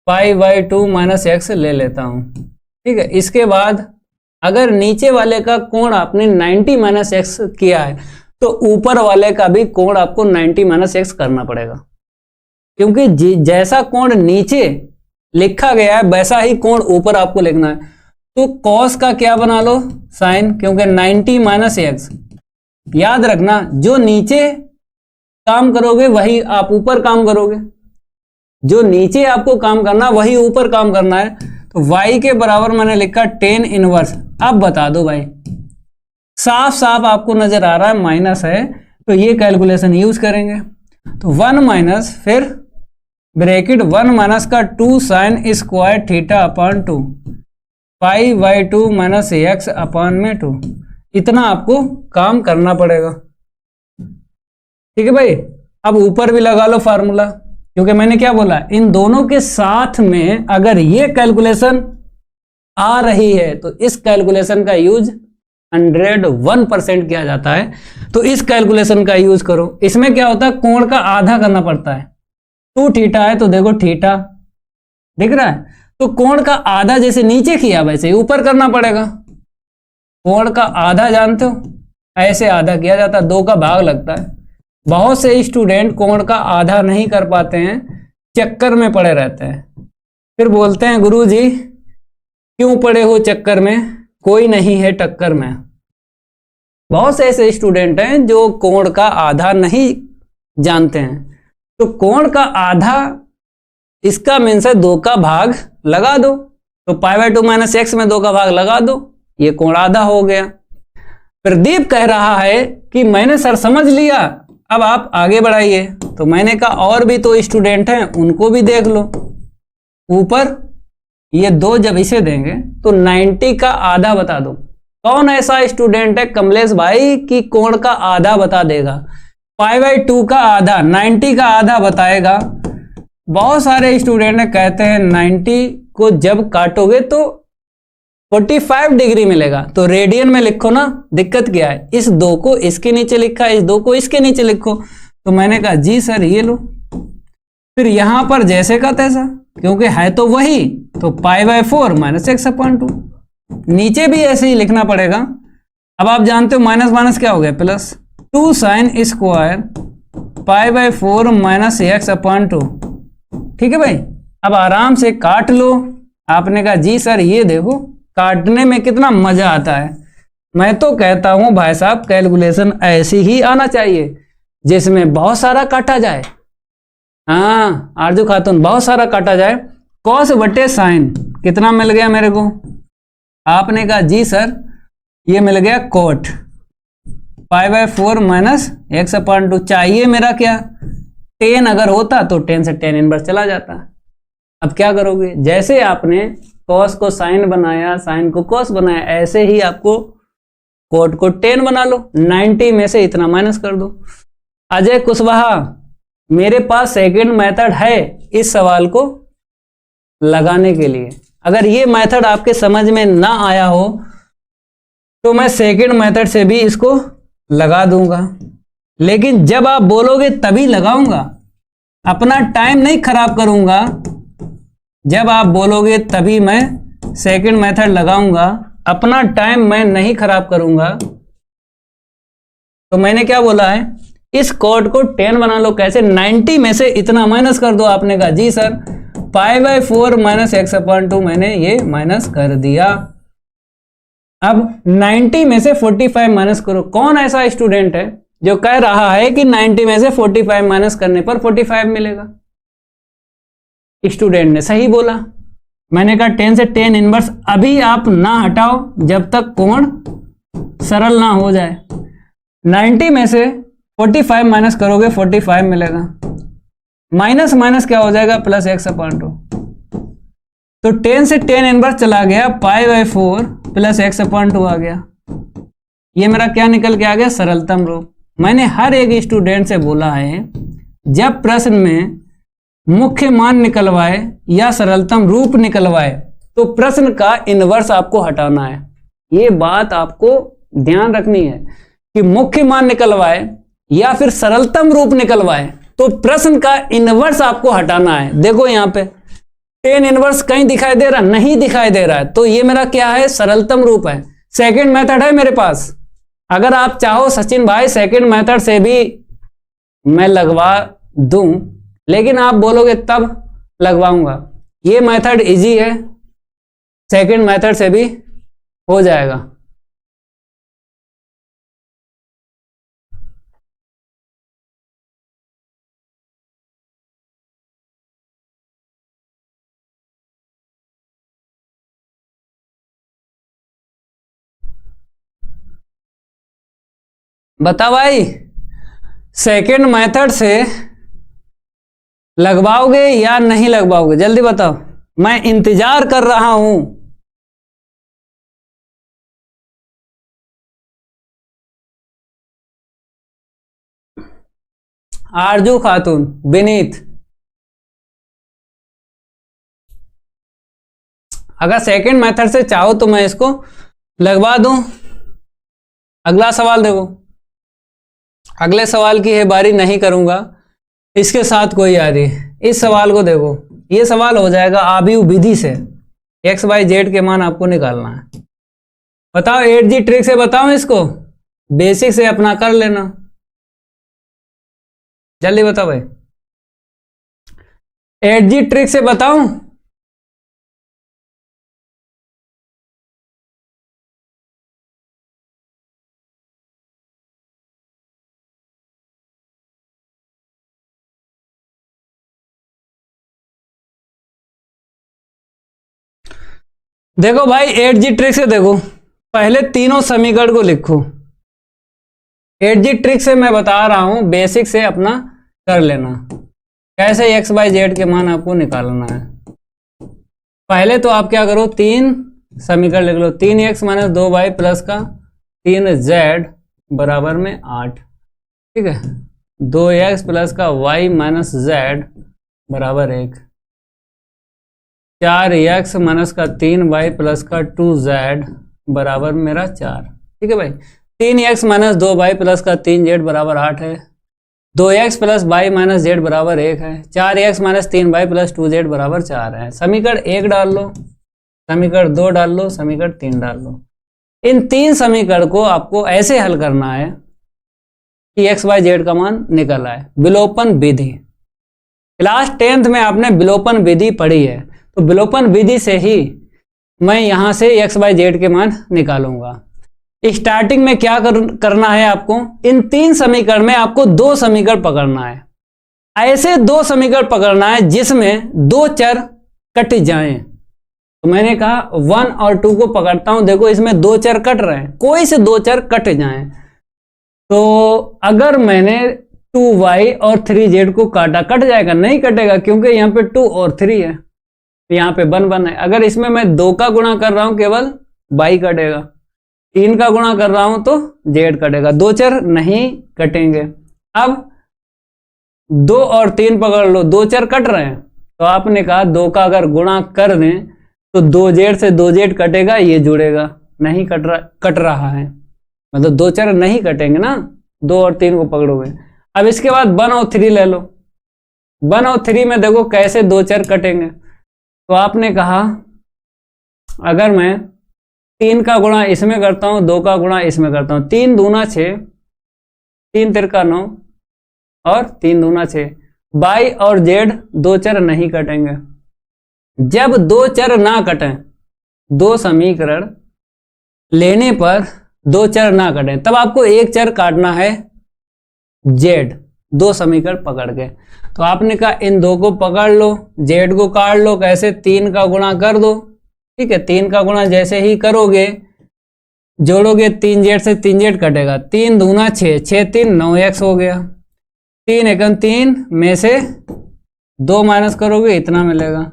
A: π/2 माइनस एक्स ले लेता हूं, ठीक है। इसके बाद अगर नीचे वाले का कोण आपने 90 माइनस एक्स किया है तो ऊपर वाले का भी कोण आपको 90 माइनस एक्स करना पड़ेगा, क्योंकि जैसा कोण नीचे लिखा गया है वैसा ही कोण ऊपर आपको लिखना है। तो कॉस का क्या बना लो, साइन, क्योंकि 90 माइनस एक्स। याद रखना, जो नीचे काम करोगे वही आप ऊपर काम करोगे, जो नीचे आपको काम करना वही ऊपर काम करना है। तो y के बराबर मैंने लिखा tan इनवर्स। अब बता दो भाई, साफ साफ आपको नजर आ रहा है माइनस है, तो ये कैलकुलेशन यूज करेंगे। तो 1 माइनस, फिर ब्रैकेट 1 माइनस का 2 sine square theta upon 2 pi by 2 minus x upon में 2। इतना आपको काम करना पड़ेगा। ठीक है भाई, अब ऊपर भी लगा लो फार्मूला, क्योंकि मैंने क्या बोला, इन दोनों के साथ में अगर ये कैलकुलेशन आ रही है तो इस कैलकुलेशन का यूज 101% किया जाता है। तो इस कैलकुलेशन का यूज करो। इसमें क्या होता है, कोण का आधा करना पड़ता है। 2 थीटा है तो देखो थीटा दिख रहा है, तो कोण का आधा जैसे नीचे किया वैसे ही ऊपर करना पड़ेगा। कोण का आधा जानते हो, ऐसे आधा किया जाता है, 2 का भाग लगता है। बहुत से स्टूडेंट कोण का आधा नहीं कर पाते हैं, चक्कर में पड़े रहते हैं, फिर बोलते हैं गुरुजी क्यों पड़े हो चक्कर में, कोई नहीं है टक्कर में। बहुत से ऐसे स्टूडेंट हैं जो कोण का आधा नहीं जानते हैं। तो कोण का आधा, इसका मीन्स है 2 का भाग लगा दो, तो पाई बाई 2 माइनस एक्स में 2 का भाग लगा दो, ये कोण आधा हो गया। प्रदीप कह रहा है कि मैंने सर समझ लिया, अब आप आगे बढ़ाइए। तो मैंने कहा और भी तो स्टूडेंट हैं, उनको भी देख लो। ऊपर ये 2 जब इसे देंगे तो 90 का आधा बता दो। कौन ऐसा स्टूडेंट है कमलेश भाई कि कोण का आधा बता देगा? पाई बाई 2 का आधा 90 का आधा बताएगा। बहुत सारे स्टूडेंट कहते हैं 90 को जब काटोगे तो 45 डिग्री मिलेगा, तो रेडियन में लिखो ना, दिक्कत क्या है? इस 2 को इसके नीचे लिखा है, इस 2 को इसके नीचे लिखो। तो मैंने कहा जी सर ये लो। फिर यहां पर जैसे का तैसा, क्योंकि है तो वही, तो पाई बाई 4 माइनस एक्स अपॉन 2। नीचे भी ऐसे ही लिखना पड़ेगा। अब आप जानते हो माइनस माइनस क्या हो गया, plus 2 sine square pi by 4 minus x upon 2। ठीक है भाई, अब आराम से काट लो। आपने कहा जी सर ये देखो, काटने में कितना मजा आता है। मैं तो कहता हूं भाई साहब कैलकुलेशन ऐसी ही आना चाहिए जिसमें बहुत सारा काटा जाए। हाँ आरजू खातून, बहुत सारा काटा जाए। कॉस बटे साइन कितना मिल गया मेरे को? आपने कहा जी सर ये मिल गया coat pi by 4 minus x upon 2। चाहिए मेरा क्या, 10 अगर होता तो 10 से 10 इनवर्स चला जाता। अब क्या करोगे, जैसे आपने कॉस को साइन बनाया, साइन को कॉस बनाया, ऐसे ही आपको कोट को 10 बना लो। 90 में से इतना माइनस कर दो। अजय कुशवाहा, मेरे पास सेकंड मेथड है इस सवाल को लगाने के लिए। अगर ये मेथड आपके समझ में ना आया हो तो मैं सेकंड मेथड से भी इसको लगा दूंगा, लेकिन जब आप बोलोगे तभी लगाऊंगा, अपना टाइम नहीं खराब करूंगा। जब आप बोलोगे तभी मैं सेकंड मेथड लगाऊंगा, अपना टाइम मैं नहीं खराब करूंगा। तो मैंने क्या बोला है, इस कोड को 10 बना लो। कैसे? 90 में से इतना माइनस कर दो। आपने कहा जी sir pi by 4 minus x upon 2 मैंने ये माइनस कर दिया। अब 90 में से 45 माइनस करो। कौन ऐसा स्टूडेंट है जो कह रहा है कि 90 में से 45 माइनस करने पर 45 मिलेगा? स्टूडेंट ने सही बोला। मैंने कहा 10 से 10 इनवर्स अभी आप ना हटाओ जब तक कोण सरल ना हो जाए। 90 में से 45 माइनस करोगे 45 मिलेगा। माइनस माइनस क्या हो जाएगा, प्लस एक्स अपॉन 2। तो 10 से 10 इनवर्स चला गया, पाई बाई 4 प्लस एक्स अपॉन 2 आ गया। ये मेरा क्या निकल के आ गया, सरलतम रूप। मैंने हर एक स्टूडेंट से बोला है जब प्रश्न में मुख्य मान निकलवाए या सरलतम रूप निकलवाए तो प्रश्न का इनवर्स आपको हटाना है। ये बात आपको ध्यान रखनी है कि मुख्य मान निकलवाए या फिर सरलतम रूप निकलवाए तो प्रश्न का इनवर्स आपको हटाना है। देखो यहां पे 10 इनवर्स कहीं दिखाई दे रहा, नहीं दिखाई दे रहा है, तो ये मेरा क्या है, सरलतम रूप है। सेकंड मेथड है मेरे पास। अगर आप चाहो सचिन भाई सेकंड मेथड से भी मैं लगवा दूं, लेकिन आप बोलोगे तब लगवाऊंगा। ये मेथड इजी है, सेकंड मेथड से भी हो जाएगा। बता भाई, सेकंड मेथड से लगवाओगे या नहीं लगवाओगे, जल्दी बताओ, मैं इंतजार कर रहा हूं। आरजू खातून, विनीत, अगर सेकंड मेथड से चाहो तो मैं इसको लगवा दूं। अगला सवाल देखो, अगले सवाल की है बारी, नहीं करूंगा इसके साथ कोई यारी। इस सवाल को देखो, ये सवाल हो जाएगा आव्यूह विधि से, एक्स वाई जेड के मान आपको निकालना है। बताओ 8G ट्रिक से बताओ इसको, बेसिक से अपना कर लेना, जल्दी बताओ भाई। 8G ट्रिक से बताऊं? देखो भाई 8G ट्रिक से देखो, पहले तीनों समीकरण को लिखो। 8G ट्रिक से मैं बता रहा हूं, बेसिक से अपना कर लेना, कैसे एक्स वाई जेड के मान आपको निकालना है। पहले तो आप क्या करो, तीन समीकरण लिख लो। 3x माइनस 2y प्लस का 3z बराबर में 8, ठीक है। 2x प्लस का y माइनस z बराबर 1। 4x माइनस का 3y प्लस का 2z बराबर मेरा 4, ठीक है भाई। 3x माइनस 2y प्लस का 3z बराबर 8 है। 2x plus y minus z बराबर 1 है। 4x minus 3y plus 2z बराबर 4 है। समीकरण 1 डाल लो, समीकरण 2 डाल लो, समीकरण 3 डाल लो। इन तीन समीकरण को आपको ऐसे हल करना है कि एक्स वाई जेड का मान निकल आए, विलोपन विधि। क्लास 10th में आपने विलोपन विधि पढ़ी है, तो विलोपन विधि से ही मैं यहां से एक्स वाई जेड के मान निकालूंगा। स्टार्टिंग में क्या करना है आपको, इन तीन समीकरण में आपको दो समीकरण पकड़ना है। ऐसे दो समीकरण पकड़ना है जिसमें दो चर कट जाएं। तो मैंने कहा 1 और 2 को पकड़ता हूं, देखो इसमें दो चर कट रहे हैं, कोई से दो चर कट जाएं। तो अगर मैंने 2y और 3z को काटा, कट जाएगा? नहीं कटेगा, क्योंकि यहाँ पे 2 और 3 है, यहाँ पे 1 है। अगर इसमें मैं 2 का गुणा कर रहा हूं, केवल y कटेगा। 3 का गुणा कर रहा हूं तो z कटेगा, दो चर नहीं कटेंगे। अब 2 और 3 पकड़ लो, दो चर कट रहे हैं, तो आपने कहा 2 का अगर गुणा कर दें तो 2z से 2z कटेगा, ये जुड़ेगा, नहीं कट रहा है, मतलब दो चर नहीं कटेंगे ना, 2 और 3 को पकड़ोगे। अब इसके बाद 1 और 3 ले लो। 1 और 3 में देखो कैसे दो चर कटेंगे। तो आपने कहा अगर मैं 3 का गुणा इसमें करता हूं, 2 का गुणा इसमें करता हूं, 3 दूना 6, 3 तिरका 9 और 3 दूना 6, y और z दो चर नहीं कटेंगे। जब दो चर ना कटें, दो समीकरण लेने पर दो चर ना कटें, तब आपको एक चर काटना है z, दो समीकरण पकड़ के। तो आपने कहा इन दो को पकड़ लो, z को काट लो, कैसे? 3 का गुणा कर दो, ठीक है। 3 का गुणा जैसे ही करोगे, जोड़ोगे 3z से 3z कटेगा, 3 दूना 6, 6 3 9x हो गया। 3 एकम 3 में से 2 माइनस करोगे, इतना मिलेगा।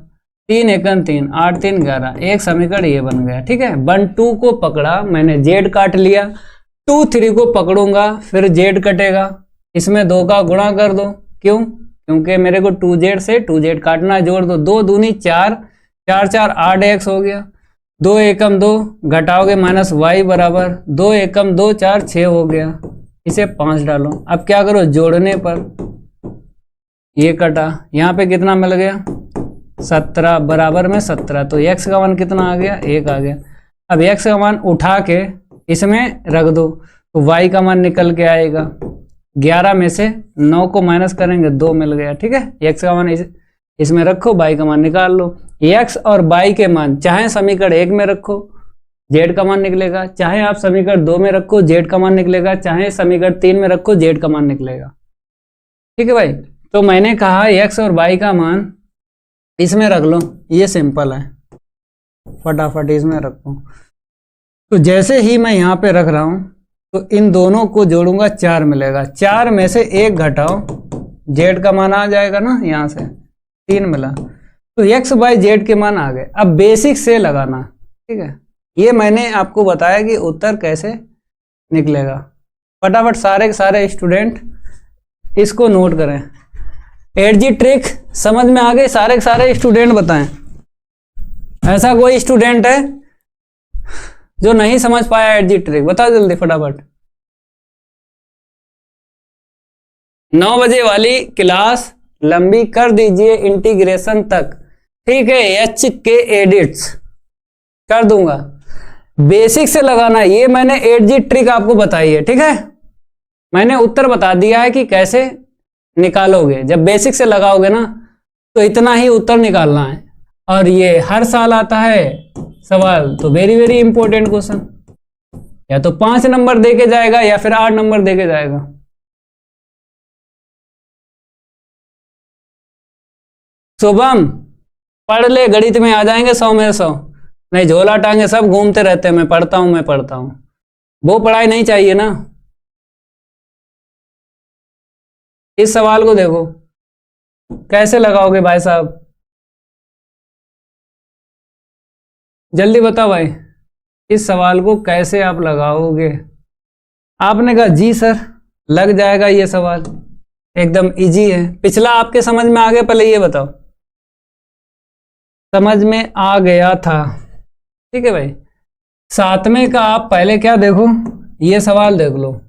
A: 3 एकम 3, 8 3 11, एक समीकरण ये बन गया, ठीक है। 1 2 को पकड़ा मैंने, z काट लिया। 2 3 को पकड़ूंगा, फिर z कटेगा, इसमें 2 का गुणा कर दो। क्यों? क्योंकि मेरे को 2z से 2z काटना है, जोड़ दो। 2 दूनी 4, 4 4 8x हो गया। 2 एकम 2 घटाओगे माइनस y बराबर 2 एकम 2 4 6 हो गया। इसे 5 डालो। अब क्या करो, जोड़ने पर ये कटा, यहाँ पे कितना मिल गया? 17 बराबर में 17। तो x का मान कितना आ गया? 1 आ गया। अब x का मान उठा के इसमें रख दो, तो y का मान निकल के आएगा 11 में से 9 को माइनस करेंगे 2 मिल गया, ठीक है। x का मान इसमें रखो, y का मान निकाल लो। x और y के मान चाहे समीकरण 1 में रखो z का मान निकलेगा, चाहे आप समीकरण 2 में रखो z का मान निकलेगा, चाहे समीकरण 3 में रखो z का मान निकलेगा, ठीक है भाई। तो मैंने कहा x और y का मान इसमें रख लो, ये सिंपल है, फटाफट इसमें रखो। तो जैसे ही मैं यहाँ पे रख रहा हूँ तो इन दोनों को जोड़ूंगा 4 मिलेगा, 4 में से 1 घटाओ z का मान आ जाएगा ना, यहाँ से 3 मिला, तो x बाई z के मान आ गए। अब बेसिक से लगाना, ठीक है। ये मैंने आपको बताया कि उत्तर कैसे निकलेगा। फटाफट सारे के सारे स्टूडेंट इसको नोट करें। 8G ट्रिक समझ में आ गई? सारे के सारे स्टूडेंट बताएं। ऐसा कोई स्टूडेंट है जो नहीं समझ पाया 8G ट्रिक? बताओ जल्दी फटाफट। 9 बजे वाली क्लास लंबी कर दीजिए इंटीग्रेशन तक, ठीक है। h के एडिट्स कर दूंगा, बेसिक से लगाना। ये मैंने 8G ट्रिक आपको बताई है, ठीक है। मैंने उत्तर बता दिया है कि कैसे निकालोगे। जब बेसिक से लगाओगे ना तो इतना ही उत्तर निकालना है, और ये हर साल आता है सवाल, तो वेरी वेरी इंपॉर्टेंट क्वेश्चन। या तो 5 नंबर देके जाएगा या फिर 8 नंबर देके जाएगा। शुभम पढ़ ले, गणित में आ जाएंगे 100 में 100। नहीं, झोला टांगे सब घूमते रहते हैं, मैं पढ़ता हूं, वो पढ़ाई नहीं चाहिए ना। इस सवाल को देखो कैसे लगाओगे भाई साहब, जल्दी बताओ भाई, इस सवाल को कैसे आप लगाओगे? आपने कहा जी सर लग जाएगा, ये सवाल एकदम इजी है। पिछला आपके समझ में आ गया? पहले ये बताओ, समझ में आ गया था? ठीक है भाई। 7वें का आप पहले क्या देखो, ये सवाल देख लो।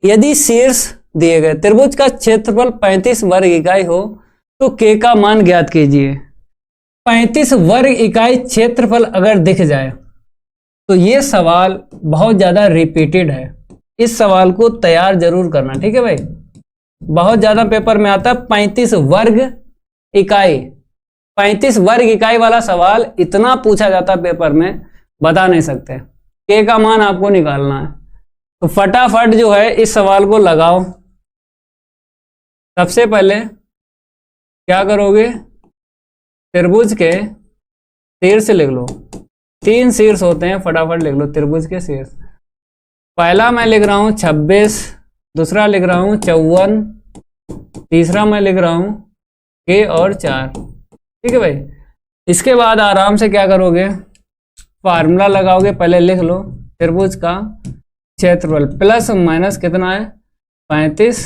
A: यदि शीर्ष दिए गए त्रिभुज का क्षेत्रफल 35 वर्ग इकाई हो तो k का मान ज्ञात कीजिए। 35 वर्ग इकाई क्षेत्रफल अगर दिख जाए तो ये सवाल बहुत ज्यादा रिपीटेड है, इस सवाल को तैयार जरूर करना, ठीक है भाई। बहुत ज्यादा पेपर में आता है 35 वर्ग इकाई। 35 वर्ग इकाई वाला सवाल इतना पूछा जाता है पेपर में, बता नहीं सकते। k का मान आपको निकालना है, तो फटाफट जो है इस सवाल को लगाओ। सबसे पहले क्या करोगे, त्रिभुज के शीर्ष लिख लो। 3 शीर्ष होते हैं, फटाफट लिख लो त्रिभुज के शीर्ष। पहला मैं लिख रहा हूं 26, दूसरा लिख रहा हूं 54, तीसरा मैं लिख रहा हूं k और 4, ठीक है भाई। इसके बाद आराम से क्या करोगे, फार्मूला लगाओगे। पहले लिख लो त्रिभुज का क्षेत्रफल प्लस माइनस कितना है 35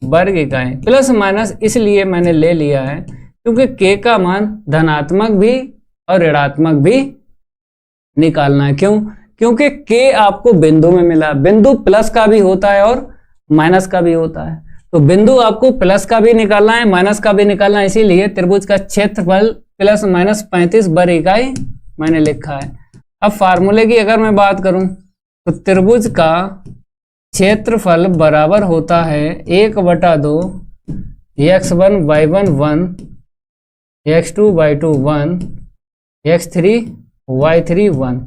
A: वर्ग इकाई। प्लस माइनस इसलिए मैंने ले लिया है क्योंकि k का मान धनात्मक भी और ऋणात्मक भी निकालना है। क्यों? क्योंकि k आपको बिंदु में मिला, बिंदु प्लस का भी होता है और माइनस का भी होता है, तो बिंदु आपको प्लस का भी निकालना है माइनस का भी निकालना है, इसीलिए त्रिभुज का क्षेत्रफल प्लस माइनस 35 वर्ग इकाई मैंने लिखा है। अब फार्मूले की अगर मैं बात करूं तो त्रिभुज का क्षेत्रफल बराबर होता है 1/2 x1 y1 1 x2 y2 1 x3 y3 1,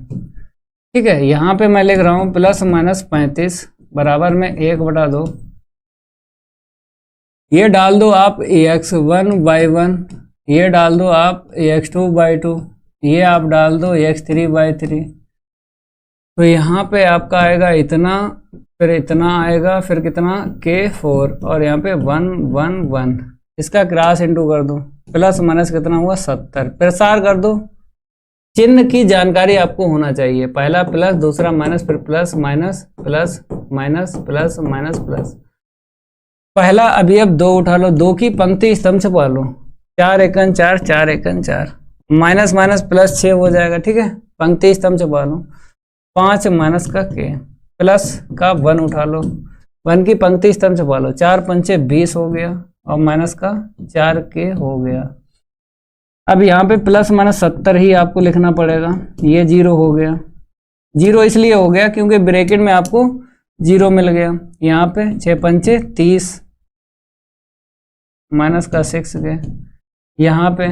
A: ठीक है। यहाँ पे मैं लिख रहा हूँ प्लस माइनस 35 बराबर में 1/2। ये डाल दो आप x1 y1, ये डाल दो आप x2 y2, ये आप डाल दो x3 y3। तो यहाँ पे आपका आएगा इतना, फिर इतना आएगा, फिर कितना k4, और यहाँ पे 1 1 1। इसका क्रॉस इंटू कर दो, प्लस माइनस कितना हुआ 70। प्रसार कर दो। चिन्ह की जानकारी आपको होना चाहिए, पहला प्लस, दूसरा माइनस, फिर plus minus plus minus plus minus plus. पहला अवयव 2 उठा लो, 2 की पंक्ति स्तंभ छपा लो, 4 एकन 4 4 एकन 4, माइनस माइनस प्लस 6 हो जाएगा, ठीक है। पंक्ति स्तंभ छपा लो, 5 माइनस का k, प्लस का 1 उठा लो, 1 की पंक्ति स्तंभ छपा लो, 4 पंचे 20 हो गया, और माइनस का 4k हो गया। अब यहाँ पे प्लस माइनस 70 ही आपको लिखना पड़ेगा, ये 0 हो गया, जीरो इसलिए हो गया क्योंकि ब्रैकेट में आपको जीरो मिल गया। यहाँ पे 6 पंचे 30 माइनस का 6 गए, यहाँ पे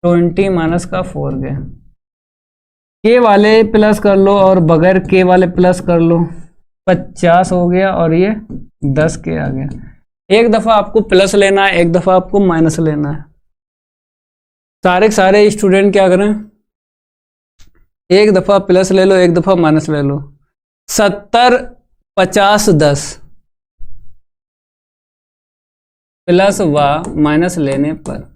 A: 20 माइनस का 4 गए। के वाले प्लस कर लो और बगैर के वाले प्लस कर लो, 50 हो गया और ये 10 के आ गया। एक दफ़ा आपको प्लस लेना है, एक दफ़ा आपको माइनस लेना है। सारे स्टूडेंट क्या करें, एक दफ़ा प्लस ले लो, एक दफ़ा माइनस ले लो। 70 50 10 प्लस व माइनस लेने पर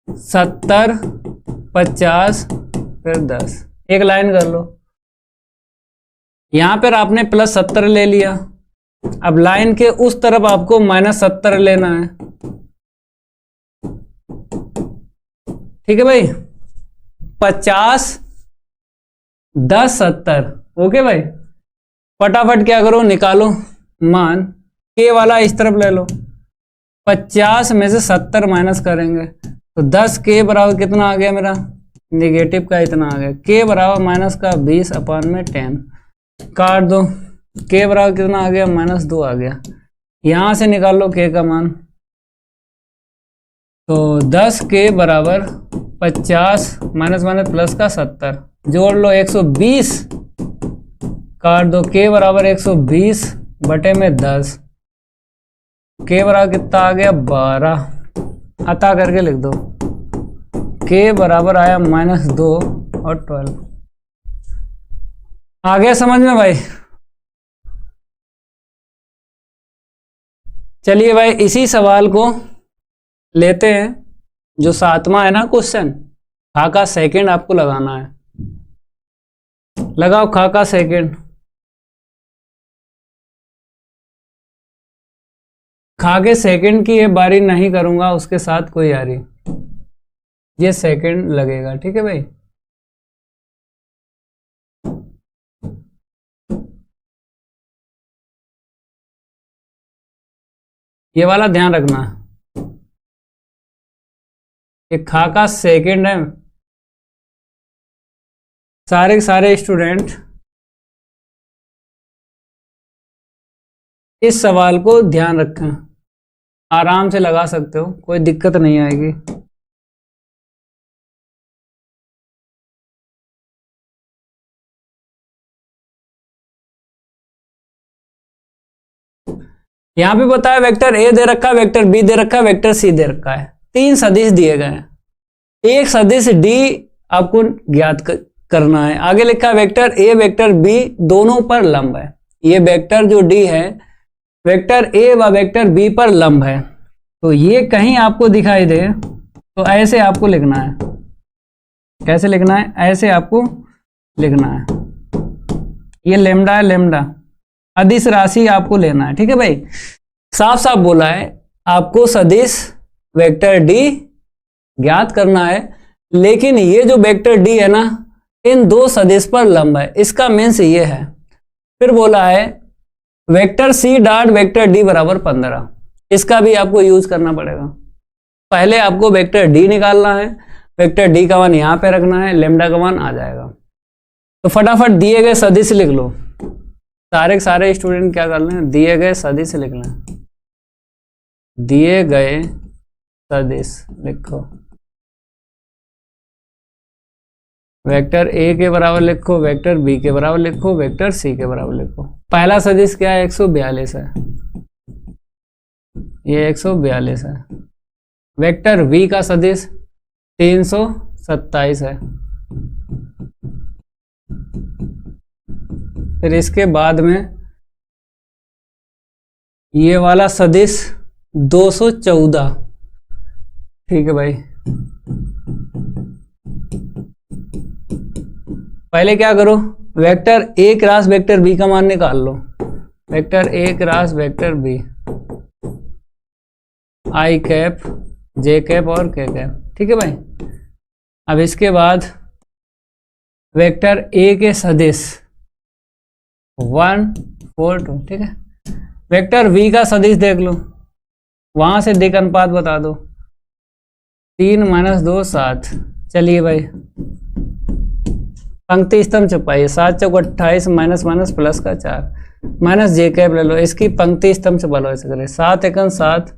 A: 70 50 फिर 10, एक लाइन कर लो। यहां पर आपने प्लस 70 ले लिया, अब लाइन के उस तरफ आपको माइनस 70 लेना है। ठीक है भाई, 50 10 70। ओके भाई, फटाफट क्या करो, निकालो मान। के वाला इस तरफ ले लो, 50 में से 70 माइनस करेंगे तो 10 के बराबर कितना आ गया मेरा, निगेटिव का इतना आ गया। के बराबर माइनस का 20 अपान में 10, काट दो। के बराबर कितना आ गया, -2 आ गया। यहां से निकाल लो के का मान, तो 10 के बराबर 50 माइनस माइनस प्लस का 70, जोड़ लो 120, काट दो। के बराबर 120 बटे में 10, के बराबर कितना आ गया 12, अता करके लिख दो। के बराबर आया -2 और 12। आ गया समझ में भाई? चलिए भाई, इसी सवाल को लेते हैं, जो 7वां है ना क्वेश्चन, खा का सेकंड आपको लगाना है। लगाओ खा का सेकंड। खा के सेकंड की ये बारी नहीं करूंगा, उसके साथ कोई यारी, ये सेकंड लगेगा। ठीक है भाई, ये वाला ध्यान रखना, ये खा का सेकंड है। सारे स्टूडेंट इस सवाल को ध्यान रखें, आराम से लगा सकते हो, कोई दिक्कत नहीं आएगी। यहां पे बताया वेक्टर ए दे रखा है, वेक्टर बी दे रखा है, वेक्टर सी दे रखा है। 3 सदिश दिए गए हैं, एक सदिश डी आपको ज्ञात करना है। आगे लिखा है वेक्टर ए वेक्टर बी दोनों पर लंब है। ये वेक्टर जो डी है वेक्टर ए व वेक्टर बी पर लंब है, तो ये कहीं आपको दिखाई दे तो ऐसे आपको लिखना है। कैसे लिखना है, ऐसे आपको लिखना है। ये लेमडा है, लेमडा अदिश राशि आपको लेना है। ठीक है भाई, साफ साफ बोला है आपको सदिश वेक्टर डी ज्ञात करना है, लेकिन ये जो वेक्टर डी है ना, इन 2 सदिश पर लंब है, इसका मीन्स ये है। फिर बोला है vector C dot vector D बराबर 15, इसका भी आपको यूज करना पड़ेगा। पहले आपको वेक्टर डी निकालना है, वेक्टर डी का मान यहां पे रखना है, लेमडा का मान आ जाएगा। तो फटाफट दिए गए सदिश लिख लो। सारे स्टूडेंट क्या कर लें, दिए गए सदिश लिख लें। दिए गए सदिश लिखो, वेक्टर ए के बराबर लिखो, वेक्टर बी के बराबर लिखो, वेक्टर सी के बराबर लिखो। पहला सदिश क्या है, 142 है, ये 142 है। वेक्टर बी का सदिश 327 है। फिर इसके बाद में ये वाला सदिश 214। ठीक है भाई, पहले क्या करो, vector A cross vector B का मान निकाल लो। Vector A cross vector B, I cap J cap और के कैप। ठीक है भाई, अब इसके बाद वेक्टर ए के सदिश 1 4 2। ठीक है, वेक्टर बी का सदिश देख लो, वहां से दिक अनुपात बता दो, 3 - 2 7। चलिए भाई, पंक्ति स्तंभ छुपाइए, 7 चौक 28 माइनस माइनस प्लस का 4 माइनस जे कैप ले लो, इसकी पंक्ति स्तंभ छुपा लो। ऐसे करें 7 एकम 7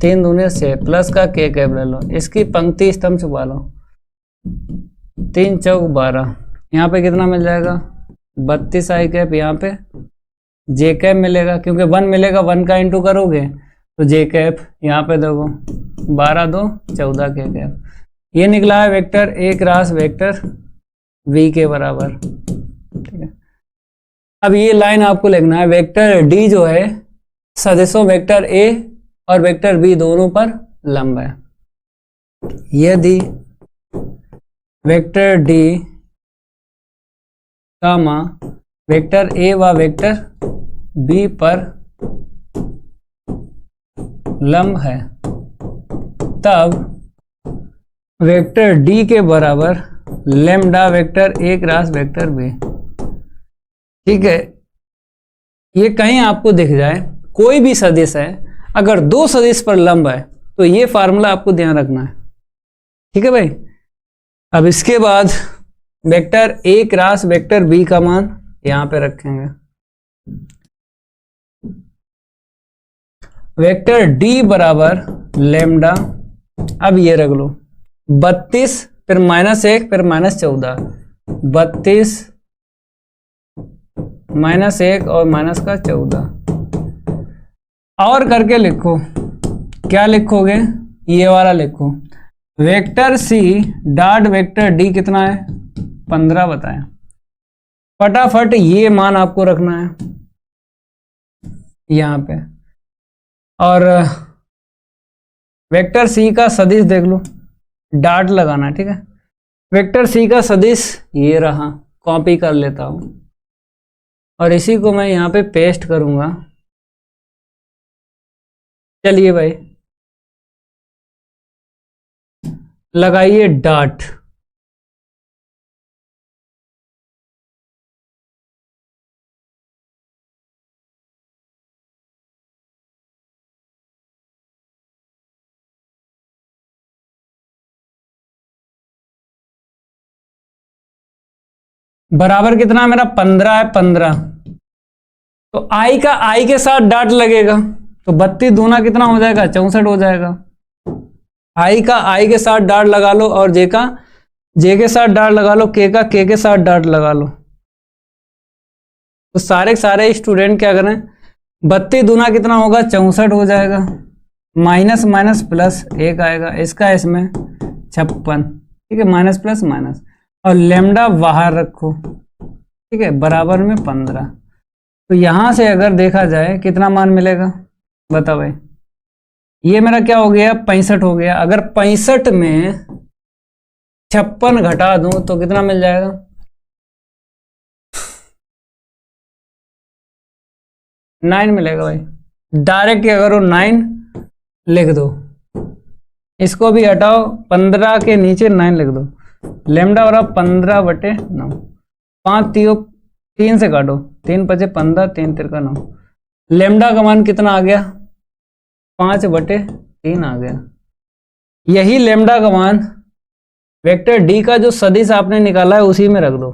A: 3 दूने 6 प्लस का के कैप ले लो, इसकी पंक्ति स्तंभ छुपा लो। 3 चौक 12, यहाँ पे कितना मिल जाएगा 32 आई कैप, यहाँ पे जे कैप मिलेगा क्योंकि 1 मिलेगा, 1 का इंटू करोगे तो जे कैप, यहाँ पे देखो 12 2 14 के कैप। ये निकला है vector A cross vector V के बराबर। ठीक है, अब ये लाइन आपको लिखना है, वेक्टर डी जो है सदिशों वेक्टर ए और वेक्टर बी दोनों पर लंब है। यदि vector D comma vector A व वेक्टर बी पर लंब है, तब वेक्टर डी के बराबर lambda vector A cross vector B. ठीक है, ये कहीं आपको दिख जाए कोई भी सदिश है, अगर दो सदिश पर लंब है तो ये फार्मूला आपको ध्यान रखना है। ठीक है भाई, अब इसके बाद vector A cross vector B का मान यहां पे रखेंगे। वेक्टर डी बराबर लैम्डा, अब ये रख लो 32 फिर -1 फिर -14, 32 -1 और माइनस का 14 और करके लिखो। क्या लिखोगे, ये वाला लिखो, vector C dot vector D कितना है 15 बताएं। फटाफट ये मान आपको रखना है यहां पे, और वेक्टर सी का सदिश देख लो, डॉट लगाना है। ठीक है, वेक्टर सी का सदिश ये रहा, कॉपी कर लेता हूं और इसी को मैं यहां पे पेस्ट करूंगा। चलिए भाई लगाइए डॉट, बराबर कितना मेरा 15 है, 15 तो आई का आई के साथ डॉट लगेगा तो 32 दूना कितना हो जाएगा 64 हो जाएगा। आई का आई के साथ डॉट लगा लो और जे का जे के साथ डॉट लगा लो, के का के के साथ डॉट लगा लो। तो सारे स्टूडेंट क्या करें, 32 दूना कितना होगा 64 हो जाएगा, माइनस माइनस प्लस 1 आएगा, इसका इसमें 56। ठीक है, माइनस प्लस माइनस, और लैम्डा बाहर रखो। ठीक है, बराबर में 15। तो यहां से अगर देखा जाए कितना मान मिलेगा बताओ भाई, ये मेरा क्या हो गया 65 हो गया। अगर 65 में 56 घटा दूं तो कितना मिल जाएगा 9 मिलेगा भाई। डायरेक्ट क्या करो 9 लिख दो, इसको भी हटाओ, 15 के नीचे 9 लिख दो। लैम्डा बराबर 15/9, 5 3 से काटो, 3 5 15, 3 3 9। लैम्डा का मान कितना आ गया 5/3 आ गया। यही लैम्डा का मान वेक्टर डी का जो सदिश आपने निकाला है उसी में रख दो।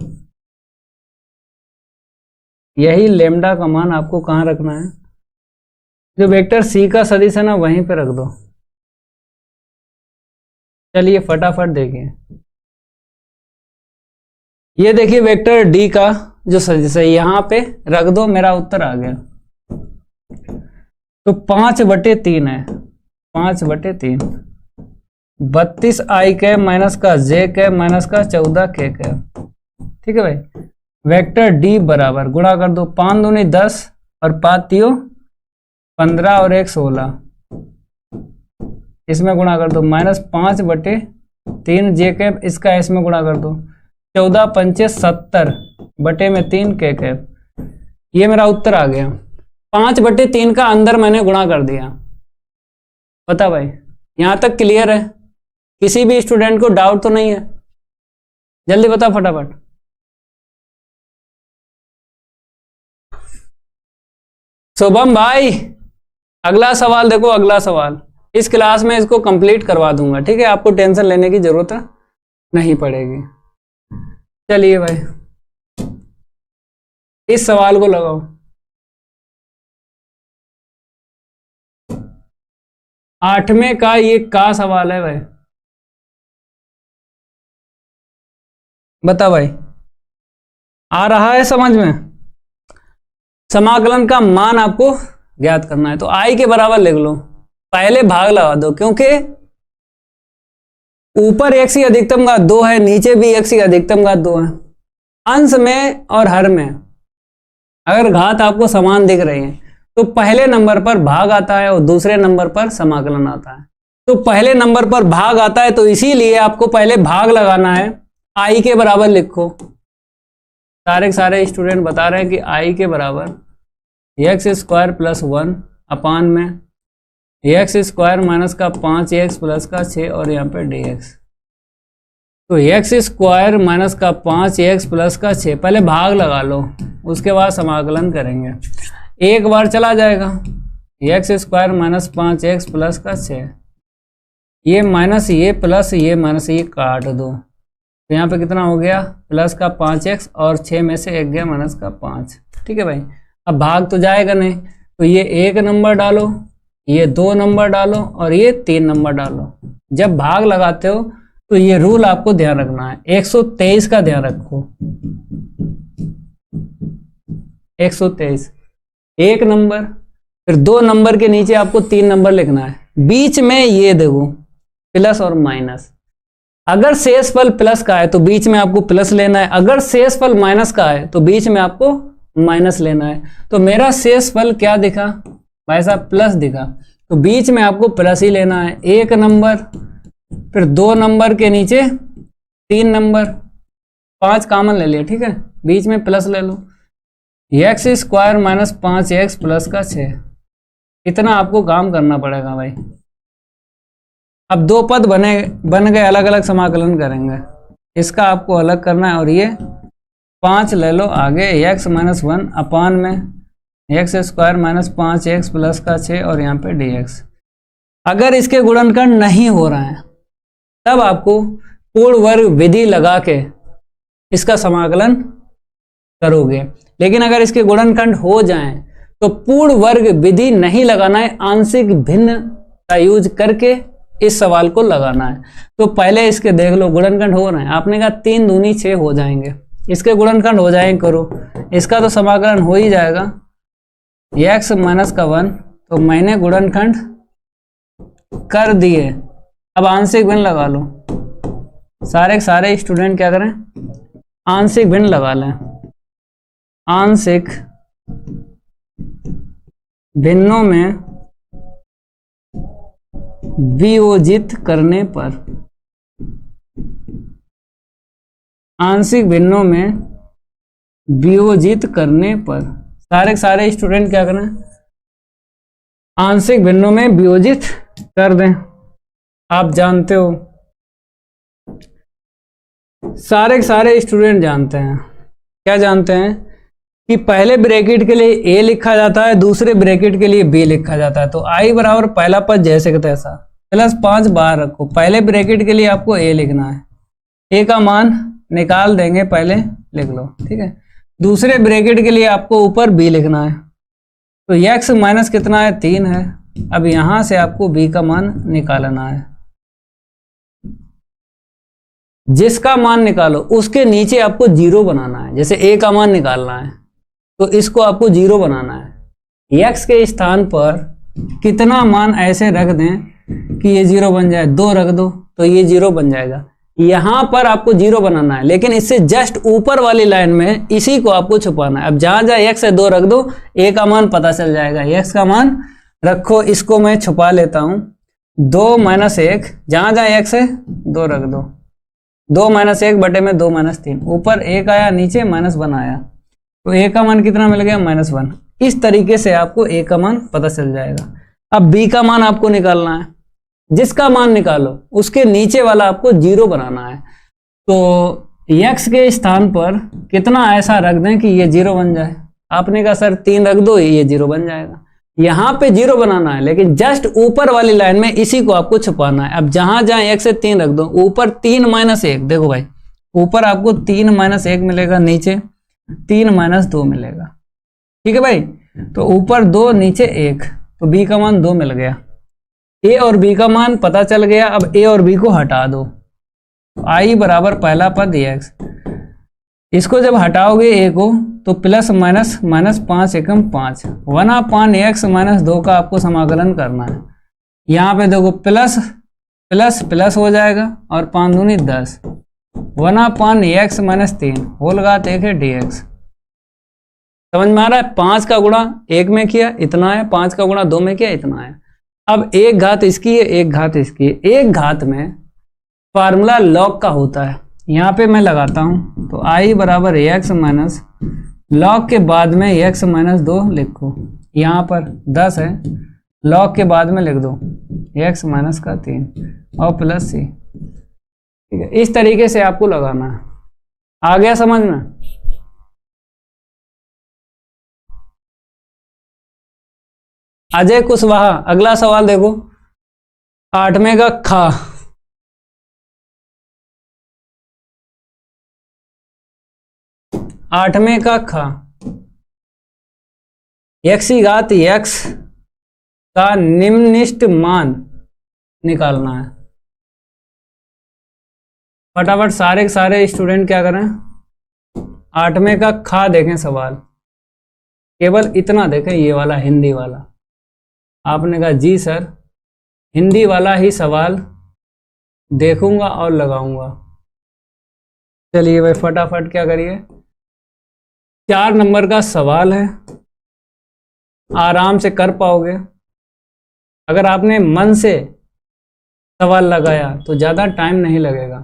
A: यही लैम्डा का मान आपको कहां रखना है, जो वेक्टर सी का सदिश है ना वहीं पे रख दो। चलिए फटाफट देखिए, ये देखिए वेक्टर डी का जो सदिश है यहां पे रख दो, मेरा उत्तर आ गया। तो 5/3 है, 5/3, 32 आई कैप माइनस का जे कैप माइनस का 14 के कैप। ठीक है भाई, वेक्टर डी बराबर गुणा कर दो, 5 दूनी 10 और 5 3 15 और 1 16, इसमें गुणा कर दो, -5/3 जे कैप, इसका इसमें गुणा कर दो, 14 पंचे 70 बटे में 3 के कैप। ये मेरा उत्तर आ गया। 5/3 का अंदर मैंने गुणा कर दिया। पता भाई, यहां तक क्लियर है? किसी भी स्टूडेंट को डाउट तो नहीं है? जल्दी बता फटाफट। शुभम भाई अगला सवाल देखो, अगला सवाल इस क्लास में इसको कंप्लीट करवा दूंगा। ठीक है, आपको टेंशन लेने की जरूरत नहीं पड़ेगी। चलिए भाई इस सवाल को लगाओ। 8वें का ये का सवाल है भाई, बता भाई, आ रहा है समझ में? समाकलन का मान आपको ज्ञात करना है, तो आई के बराबर लिख लो, पहले भाग लगा दो, क्योंकि ऊपर x ही अधिकतम घात 2 है, नीचे भी x ही अधिकतम घात 2 है। अंश में और हर में अगर घात आपको समान दिख रही है तो पहले नंबर पर भाग आता है और दूसरे नंबर पर समाकलन आता है। तो पहले नंबर पर भाग आता है तो इसीलिए आपको पहले भाग लगाना है, आई के बराबर लिखो। सारे स्टूडेंट बता रहे हैं कि आई के बराबर x² + 1 अपान में x² माइनस का 5x प्लस का 6 और यहाँ पे dx। तो x² माइनस का 5x प्लस का 6, पहले भाग लगा लो उसके बाद समाकलन करेंगे। एक बार चला जाएगा, x² माइनस 5x प्लस का 6, ये माइनस ये प्लस ये माइनस ये काट दो, तो यहाँ पे कितना हो गया प्लस का 5x और 6 में से 1 गया माइनस का 5। ठीक है भाई, अब भाग तो जाएगा नहीं, तो ये 1 नंबर डालो, ये 2 नंबर डालो और ये 3 नंबर डालो। जब भाग लगाते हो तो ये रूल आपको ध्यान रखना है, 123 का ध्यान रखो। 123 1 नंबर, फिर 2 नंबर के नीचे आपको 3 नंबर लिखना है, बीच में ये देखो प्लस और माइनस। अगर शेषफल प्लस का है तो बीच में आपको प्लस लेना है, अगर शेषफल माइनस का है तो बीच में आपको माइनस लेना है। तो मेरा शेषफल क्या दिखा भाई साहब, प्लस दिखा, तो बीच में आपको प्लस ही लेना है। 1 नंबर, फिर 2 नंबर के नीचे 3 नंबर, 5 कॉमन ले लिया, ठीक है, बीच में प्लस ले लो। x² माइनस 5x प्लस का 6, इतना आपको काम करना पड़ेगा भाई। अब 2 पद बन गए, अलग अलग समाकलन करेंगे, इसका आपको अलग करना है। और ये 5 ले लो आगे, x माइनस 1 अपान में x² माइनस 5x प्लस का 6 और यहाँ पे dx। अगर इसके गुणनखंड नहीं हो रहा है तब आपको पूर्ण वर्ग विधि लगा के इसका समाकलन करोगे, लेकिन अगर इसके गुणनखंड हो जाएं तो पूर्ण वर्ग विधि नहीं लगाना है, आंशिक भिन्न का यूज करके इस सवाल को लगाना है। तो पहले इसके देख लो गुणनखंड हो रहे हैं, आपने कहा 3 दूनी 6 हो जाएंगे, इसके गुणनखंड हो जाएंगे, करो, इसका तो समाकलन हो ही जाएगा। x माइनस का 1, तो मैंने गुणनखंड कर दिए, अब आंशिक भिन्न लगा लो। सारे स्टूडेंट क्या करें, आंशिक भिन्न लगा लें। आंशिक भिन्नों में वियोजित करने पर, आंशिक भिन्नों में वियोजित करने पर, सारे स्टूडेंट क्या करें, आंशिक भिन्नों में वियोजित कर दें। आप जानते हो, सारे स्टूडेंट जानते हैं, क्या जानते हैं कि पहले ब्रैकेट के लिए a लिखा जाता है, दूसरे ब्रैकेट के लिए b लिखा जाता है। तो i बराबर पहला पद जैसे का तैसा प्लस 5 बाहर रखो, पहले ब्रैकेट के लिए आपको a लिखना है, a का मान निकाल देंगे, पहले लिख लो, ठीक है। दूसरे ब्रैकेट के लिए आपको ऊपर b लिखना है, तो x माइनस कितना है 3 है। अब यहां से आपको b का मान निकालना है, जिसका मान निकालो उसके नीचे आपको 0 बनाना है। जैसे a का मान निकालना है तो इसको आपको 0 बनाना है, x के स्थान पर कितना मान ऐसे रख दें कि ये 0 बन जाए, 2 रख दो तो ये 0 बन जाएगा। यहां पर आपको 0 बनाना है, लेकिन इससे जस्ट ऊपर वाली लाइन में इसी को आपको छुपाना है। अब जहां जहां x है 2 रख दो, a का मान पता चल जाएगा, x का मान रखो, इसको मैं छुपा लेता हूं। 2 माइनस 1, जहां जहां x है 2 रख दो, 2 माइनस 1 बटे में 2 माइनस 3, ऊपर 1 आया, नीचे -1 आया, तो a का मान कितना मिल गया -1। इस तरीके से आपको a का मान पता चल जाएगा। अब b का मान आपको निकालना है, जिसका मान निकालो उसके नीचे वाला आपको 0 बनाना है। तो x के स्थान पर कितना ऐसा रख दें कि ये 0 बन जाए। आपने कहा सर 3 रख दो, ये 0 बन जाएगा। यहाँ पे 0 बनाना है, लेकिन जस्ट ऊपर वाली लाइन में इसी को आपको छुपाना है। अब जहां जहां x से 3 रख दो, ऊपर 3 माइनस 1, देखो भाई ऊपर आपको 3 - 1 मिलेगा, नीचे 3 - 2 मिलेगा। ठीक है भाई, तो ऊपर 2 नीचे 1, तो बी का मान 2 मिल गया। ए और बी का मान पता चल गया। अब ए और बी को हटा दो, आई बराबर पहला पद एक्स, इसको जब हटाओगे ए को तो प्लस माइनस माइनस 5 एकम 5, 1/x - 2 का आपको समाकलन करना है। यहाँ पे देखो प्लस प्लस प्लस हो जाएगा और 5 दूनी 10, 1/x - 3 होल घात 1 है dx। समझ में आ रहा है? 5 का गुणा 1 में किया इतना है, 5 का गुणा 2 में किया इतना है। अब एक घात इसकी है, एक घात इसकी है। एक घात में फार्मूला लॉग का होता है, यहाँ पे मैं लगाता हूं तो आई बराबर x माइनस लॉग के बाद में x - 2 लिखो, यहाँ पर 10 है, लॉग के बाद में लिख दो x - 3 और प्लस c। ठीक है, इस तरीके से आपको लगाना है। आ गया समझ में? अजय कुशवाहा, अगला सवाल देखो, 8वें का खा। आठवें का खा, एक्स घात एक्स का निम्नलिखित मान निकालना है। फटाफट सारे के सारे स्टूडेंट क्या करें, 8वें का खा देखें सवाल, केवल इतना देखें, ये वाला हिंदी वाला। आपने कहा जी सर, हिंदी वाला ही सवाल देखूंगा और लगाऊंगा। चलिए भाई फटाफट क्या करिए, 4 नंबर का सवाल है, आराम से कर पाओगे। अगर आपने मन से सवाल लगाया तो ज़्यादा टाइम नहीं लगेगा।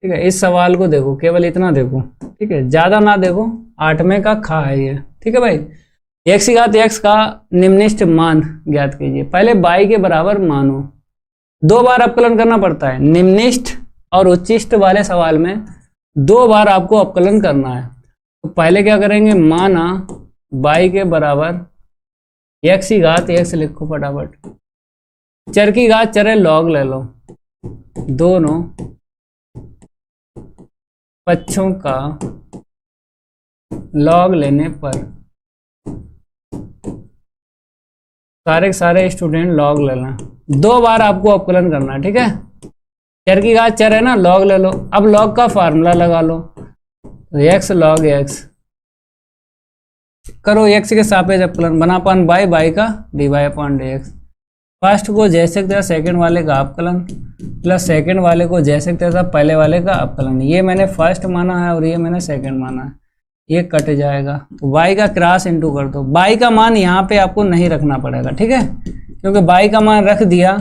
A: ठीक है, इस सवाल को देखो, केवल इतना देखो। ठीक है, ज़्यादा ना देखो, 8वें का खा है ये। ठीक है भाई, एक्स घात एक्स का निम्नलिखित मान ज्ञात कीजिए। पहले बाई के बराबर मानो, 2 बार अपकलन करना पड़ता है। निम्नलिखित और उच्चिष्ट वाले सवाल में 2 बार आपको अपकलन करना है। तो पहले क्या करेंगे, माना बाई के बराबर एक्स घात एक्स लिखो फटाफट, चर की घात चर है लॉग ले लो, दोनों पक्षों का लॉग लेने पर, सारे सारे स्टूडेंट लॉग लेना। 2 बार आपको अपकलन करना है। ठीक है, चर की घात चर है ना, लॉग ले लो। अब लॉग का फार्मूला लगा लो, एक्स लॉग एक्स करो, एक्स के सापेक्ष अपकलन, बनापान बाई बाई का Dibai upon D x. First को जैसे तैसा सेकंड वाले का अपकलन प्लस सेकंड वाले को जैसे तैसा पहले वाले का अपकलन। ये मैंने फर्स्ट माना है और ये मैंने सेकंड माना है, ये कट जाएगा। तो बाई का क्रॉस इंटू कर दो। बाई का मान यहाँ पे आपको नहीं रखना पड़ेगा। ठीक है, क्योंकि बाई का मान रख दिया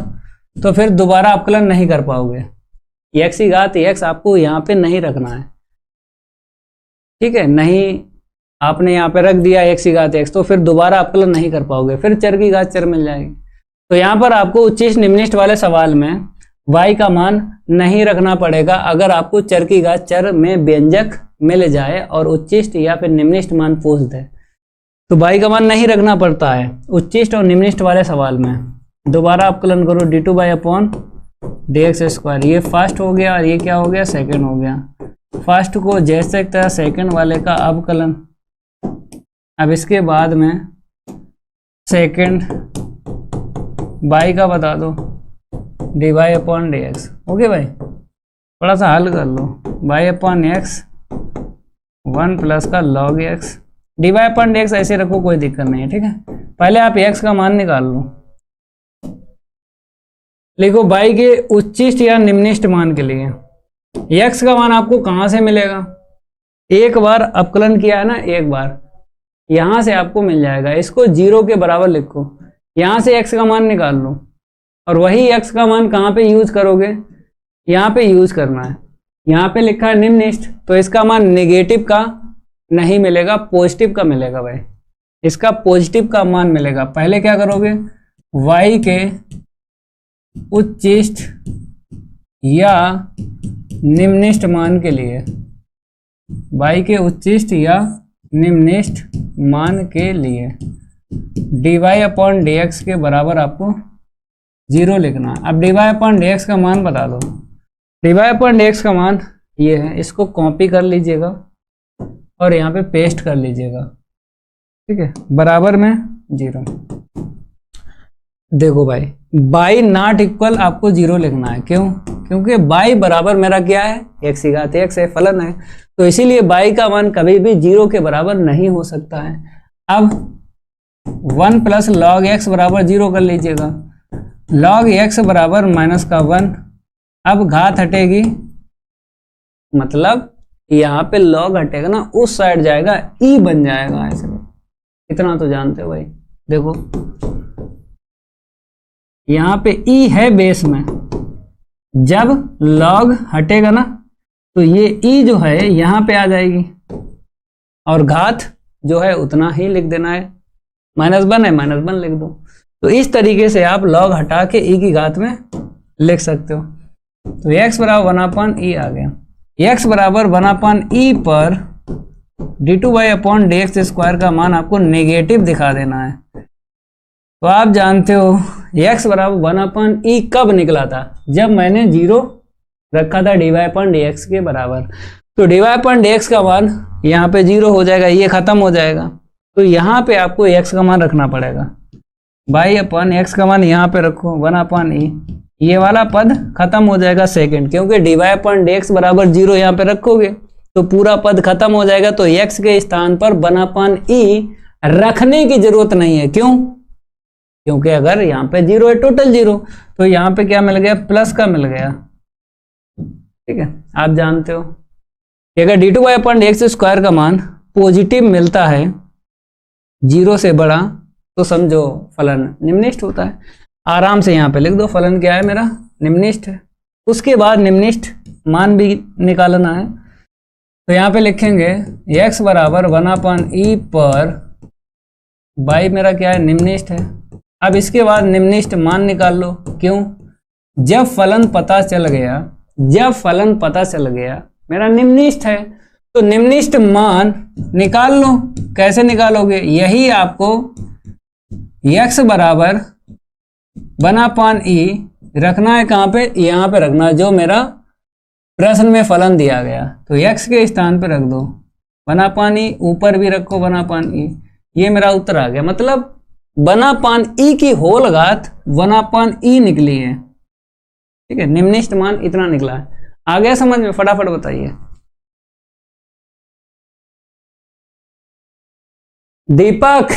A: तो फिर दोबारा अपकलन नहीं कर पाओगे। एक्स घात एक्स आपको यहाँ पे नहीं रखना है। ठीक है, नहीं आपने यहाँ पे रख दिया एक्स घात एक्स, तो फिर दोबारा अपकलन नहीं कर पाओगे, फिर चर की घात चर मिल जाएगी। तो यहाँ पर आपको उच्चिष्ट निम्नलिखित वाले सवाल में y का मान नहीं रखना पड़ेगा। अगर आपको चर की घात चर में व्यंजक मिल जाए और उच्चिष्ट या फिर निम्नलिखित मान पूछ दे तो y का मान नहीं रखना पड़ता है उच्चिष्ट और निम्नलिखित वाले सवाल में। दोबारा अपकलन करो, d2/dx²। ये फर्स्ट हो गया और ये क्या हो गया, सेकंड हो गया। फर्स्ट को जैसे तरह सेकंड वाले का अवकलन, अब इसके बाद में सेकंड बाई का बता दो, dy/dx। ओके भाई, थोड़ा सा हल कर लो, y/x 1 प्लस का log x, dy/dx ऐसे रखो, कोई दिक्कत नहीं है। ठीक है, पहले आप x का मान निकाल लो। लिखो बाई के उच्चिष्ट या निम्नलिखित मान के लिए x का मान आपको कहां से मिलेगा, एक बार अपकलन किया है ना, एक बार यहां से आपको मिल जाएगा। इसको 0 के बराबर लिखो, यहां से x का मान निकाल लो और वही x का मान कहां पे यूज करोगे, यहाँ पे यूज करना है। यहाँ पे लिखा है निम्नलिखित, तो इसका मान नेगेटिव का नहीं मिलेगा, पॉजिटिव का मिलेगा भाई। इसका पॉजिटिव का मान मिलेगा। पहले क्या करोगे, y के उच्चिष्ट या निम्नलिखित मान के लिए, y के उच्चिष्ट या निम्नलिखित मान के लिए dy/dx के बराबर आपको 0 लिखना है। अब dy/dx का मान बता दो। dy/dx का मान ये है, इसको कॉपी कर लीजिएगा और यहाँ पे पेस्ट कर लीजिएगा, ठीक है, बराबर में 0। देखो भाई y नॉट इक्वल आपको 0 लिखना है, क्यों? क्योंकि y बराबर मेरा क्या है, x की घात x है, फलन है, तो इसीलिए y का मान कभी भी 0 के बराबर नहीं हो सकता है। अब 1 प्लस लॉग x बराबर 0 कर लीजिएगा, लॉग x बराबर माइनस का 1। अब घात हटेगी, मतलब यहाँ पे लॉग हटेगा ना, उस साइड जाएगा, e बन जाएगा ऐसे, इतना तो जानते हो भाई। देखो यहाँ पे e है बेस में, जब लॉग हटेगा ना तो ये e जो है यहाँ पे आ जाएगी, और घात जो है उतना ही लिख देना है, -1 है -1 लिख दो। तो इस तरीके से आप लॉग हटा के e की घात में लिख सकते हो। तो x बराबर 1/e आ गया, x बराबर 1/e पर d2y/dx² का मान आपको नेगेटिव दिखा देना है। तो आप जानते हो x बराबर 1/e कब निकला था, जब मैंने 0 रखा था dy/dx के बराबर। तो dy/dx का मान यहाँ पे 0 हो जाएगा, ये खत्म हो जाएगा, तो यहाँ पे आपको x का मान रखना पड़ेगा। y/x का मान यहाँ पे रखो 1/e, ये वाला पद खत्म हो जाएगा सेकंड, क्योंकि dy/dx बराबर 0 यहाँ पे रखोगे तो पूरा पद खत्म हो जाएगा। तो x के स्थान पर 1/e रखने की जरूरत नहीं है, क्यों? क्योंकि अगर यहाँ पे 0 है, टोटल 0, तो यहाँ पे क्या मिल गया, प्लस का मिल गया, ठीक है। आप जानते हो कि अगर d2y/dx² का मान पॉजिटिव मिलता है 0 से बड़ा, तो समझो फलन निम्ननिष्ठ होता है। आराम से यहाँ पे लिख दो, फलन क्या है मेरा, निम्ननिष्ठ है। उसके बाद निम्ननिष्ठ मान भी निकालना है, तो यहाँ पे लिखेंगे x बराबर 1/e पर y मेरा क्या है, निम्ननिष्ठ है। अब इसके बाद निम्ननिष्ठ मान निकाल लो, क्यों? जब फलन पता चल गया मेरा निम्ननिष्ठ है, तो निम्ननिष्ठ मान निकाल लो। कैसे निकालोगे? यही आपको x बराबर 1/e रखना है, कहाँ पे, यहाँ पे रखना है, जो मेरा प्रश्न में फलन दिया गया। तो x के स्थान पे रख दो 1/e, ऊपर भी रखो 1/e, ये मेरा उत्तर आ गया। मतलब 1/e की होल घात 1/e निकली है, ठीक है। निम्ननिष्ठ मान इतना निकला है। आ गया समझ में? फटाफट बताइए। दीपक,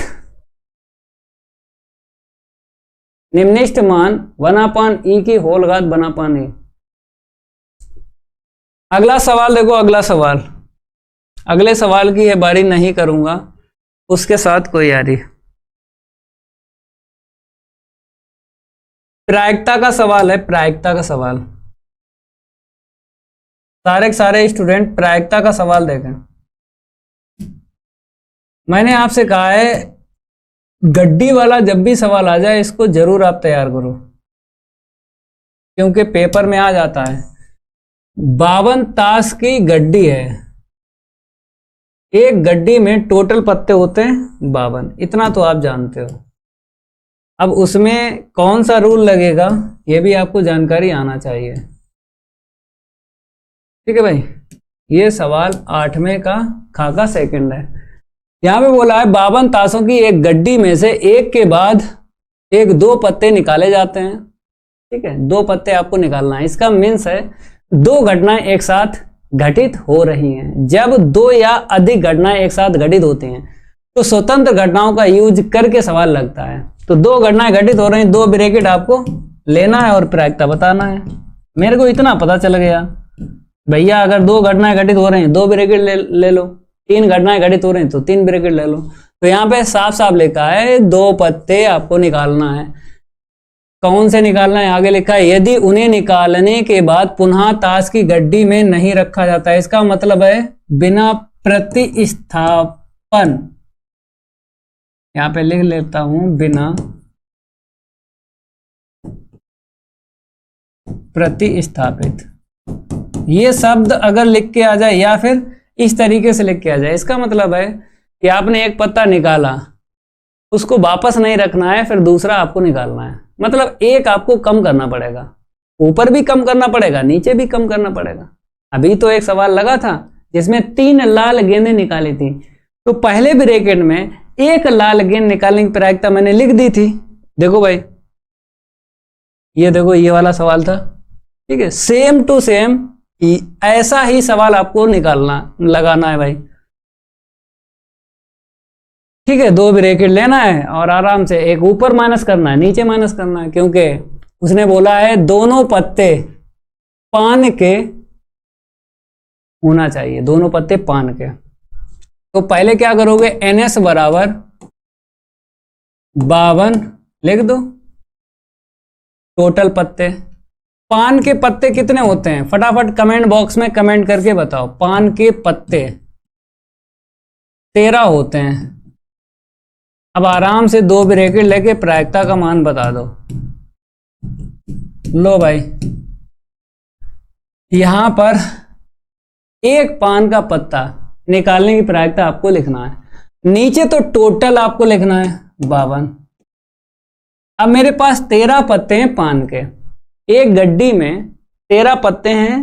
A: निम्ननिष्ठ मान 1/e की होल घात 1/e। अगला सवाल देखो, अगले सवाल की है बारी नहीं करूंगा, उसके साथ कोई यारी। प्रायिकता का सवाल है, प्रायिकता का सवाल। सारे स्टूडेंट प्रायिकता का सवाल देखें। मैंने आपसे कहा है गड्डी वाला जब भी सवाल आ जाए इसको जरूर आप तैयार करो, क्योंकि पेपर में आ जाता है। 52 ताश की गड्डी है, एक गड्डी में टोटल पत्ते होते हैं 52, इतना तो आप जानते हो। अब उसमें कौन सा रूल लगेगा ये भी आपको जानकारी आना चाहिए, ठीक है भाई। ये सवाल 8वें का खाका सेकंड है। यहाँ पे बोला है 52 ताशों की एक गड्डी में से एक के बाद एक 2 पत्ते निकाले जाते हैं, ठीक है। 2 पत्ते आपको निकालना है। इसका मीन्स है 2 घटनाएं एक साथ घटित हो रही हैं। जब 2 या अधिक घटनाएं एक साथ घटित होती हैं तो स्वतंत्र घटनाओं का यूज करके सवाल लगता है। तो 2 घटनाएं घटित हो रही हैं, 2 ब्रैकेट आपको लेना है और प्रायिकता बताना है। मेरे को इतना पता चल गया भैया, अगर 2 घटनाएं घटित हो रही हैं 2 ब्रैकेट ले लो, 3 घटनाएं घटित हो रही हैं तो 3 ब्रैकेट ले लो। तो यहाँ पे साफ साफ लिखा है 2 पत्ते आपको निकालना है। कौन से निकालना है? आगे लिखा है यदि उन्हें निकालने के बाद पुनः ताश की गड्डी में नहीं रखा जाता है। इसका मतलब है बिना प्रतिस्थापन, यहाँ पे लिख लेता हूं बिना प्रतिस्थापित। ये शब्द अगर लिख के आ जाए या फिर इस तरीके से लिख के आ जाए, इसका मतलब है कि आपने एक पत्ता निकाला, उसको वापस नहीं रखना है, फिर दूसरा आपको निकालना है। मतलब एक आपको कम करना पड़ेगा, ऊपर भी कम करना पड़ेगा, नीचे भी कम करना पड़ेगा। अभी तो एक सवाल लगा था जिसमें 3 लाल गेंदें निकाली थी, तो पहले ब्रैकेट में एक लाल गेंद निकालने की प्रायिकता मैंने लिख दी थी। देखो भाई, ये देखो ये वाला सवाल था, ठीक है, सेम टू सेम ऐसा ही सवाल आपको लगाना है भाई। ठीक है, 2 ब्रैकेट लेना है और आराम से एक ऊपर माइनस करना है, नीचे माइनस करना है, क्योंकि उसने बोला है दोनों पत्ते पान के होना चाहिए, दोनों पत्ते पान के। तो पहले क्या करोगे, NS बराबर 52 लिख दो, टोटल पत्ते। पान के पत्ते कितने होते हैं, फटाफट कमेंट बॉक्स में कमेंट करके बताओ। पान के पत्ते 13 होते हैं। अब आराम से 2 ब्रैकेट लेके प्रायिकता का मान बता दो। लो भाई, यहां पर एक पान का पत्ता निकालने की प्रायिकता आपको लिखना है। नीचे तो टोटल आपको लिखना है 52। अब मेरे पास 13 पत्ते हैं पान के, एक गड्डी में 13 पत्ते हैं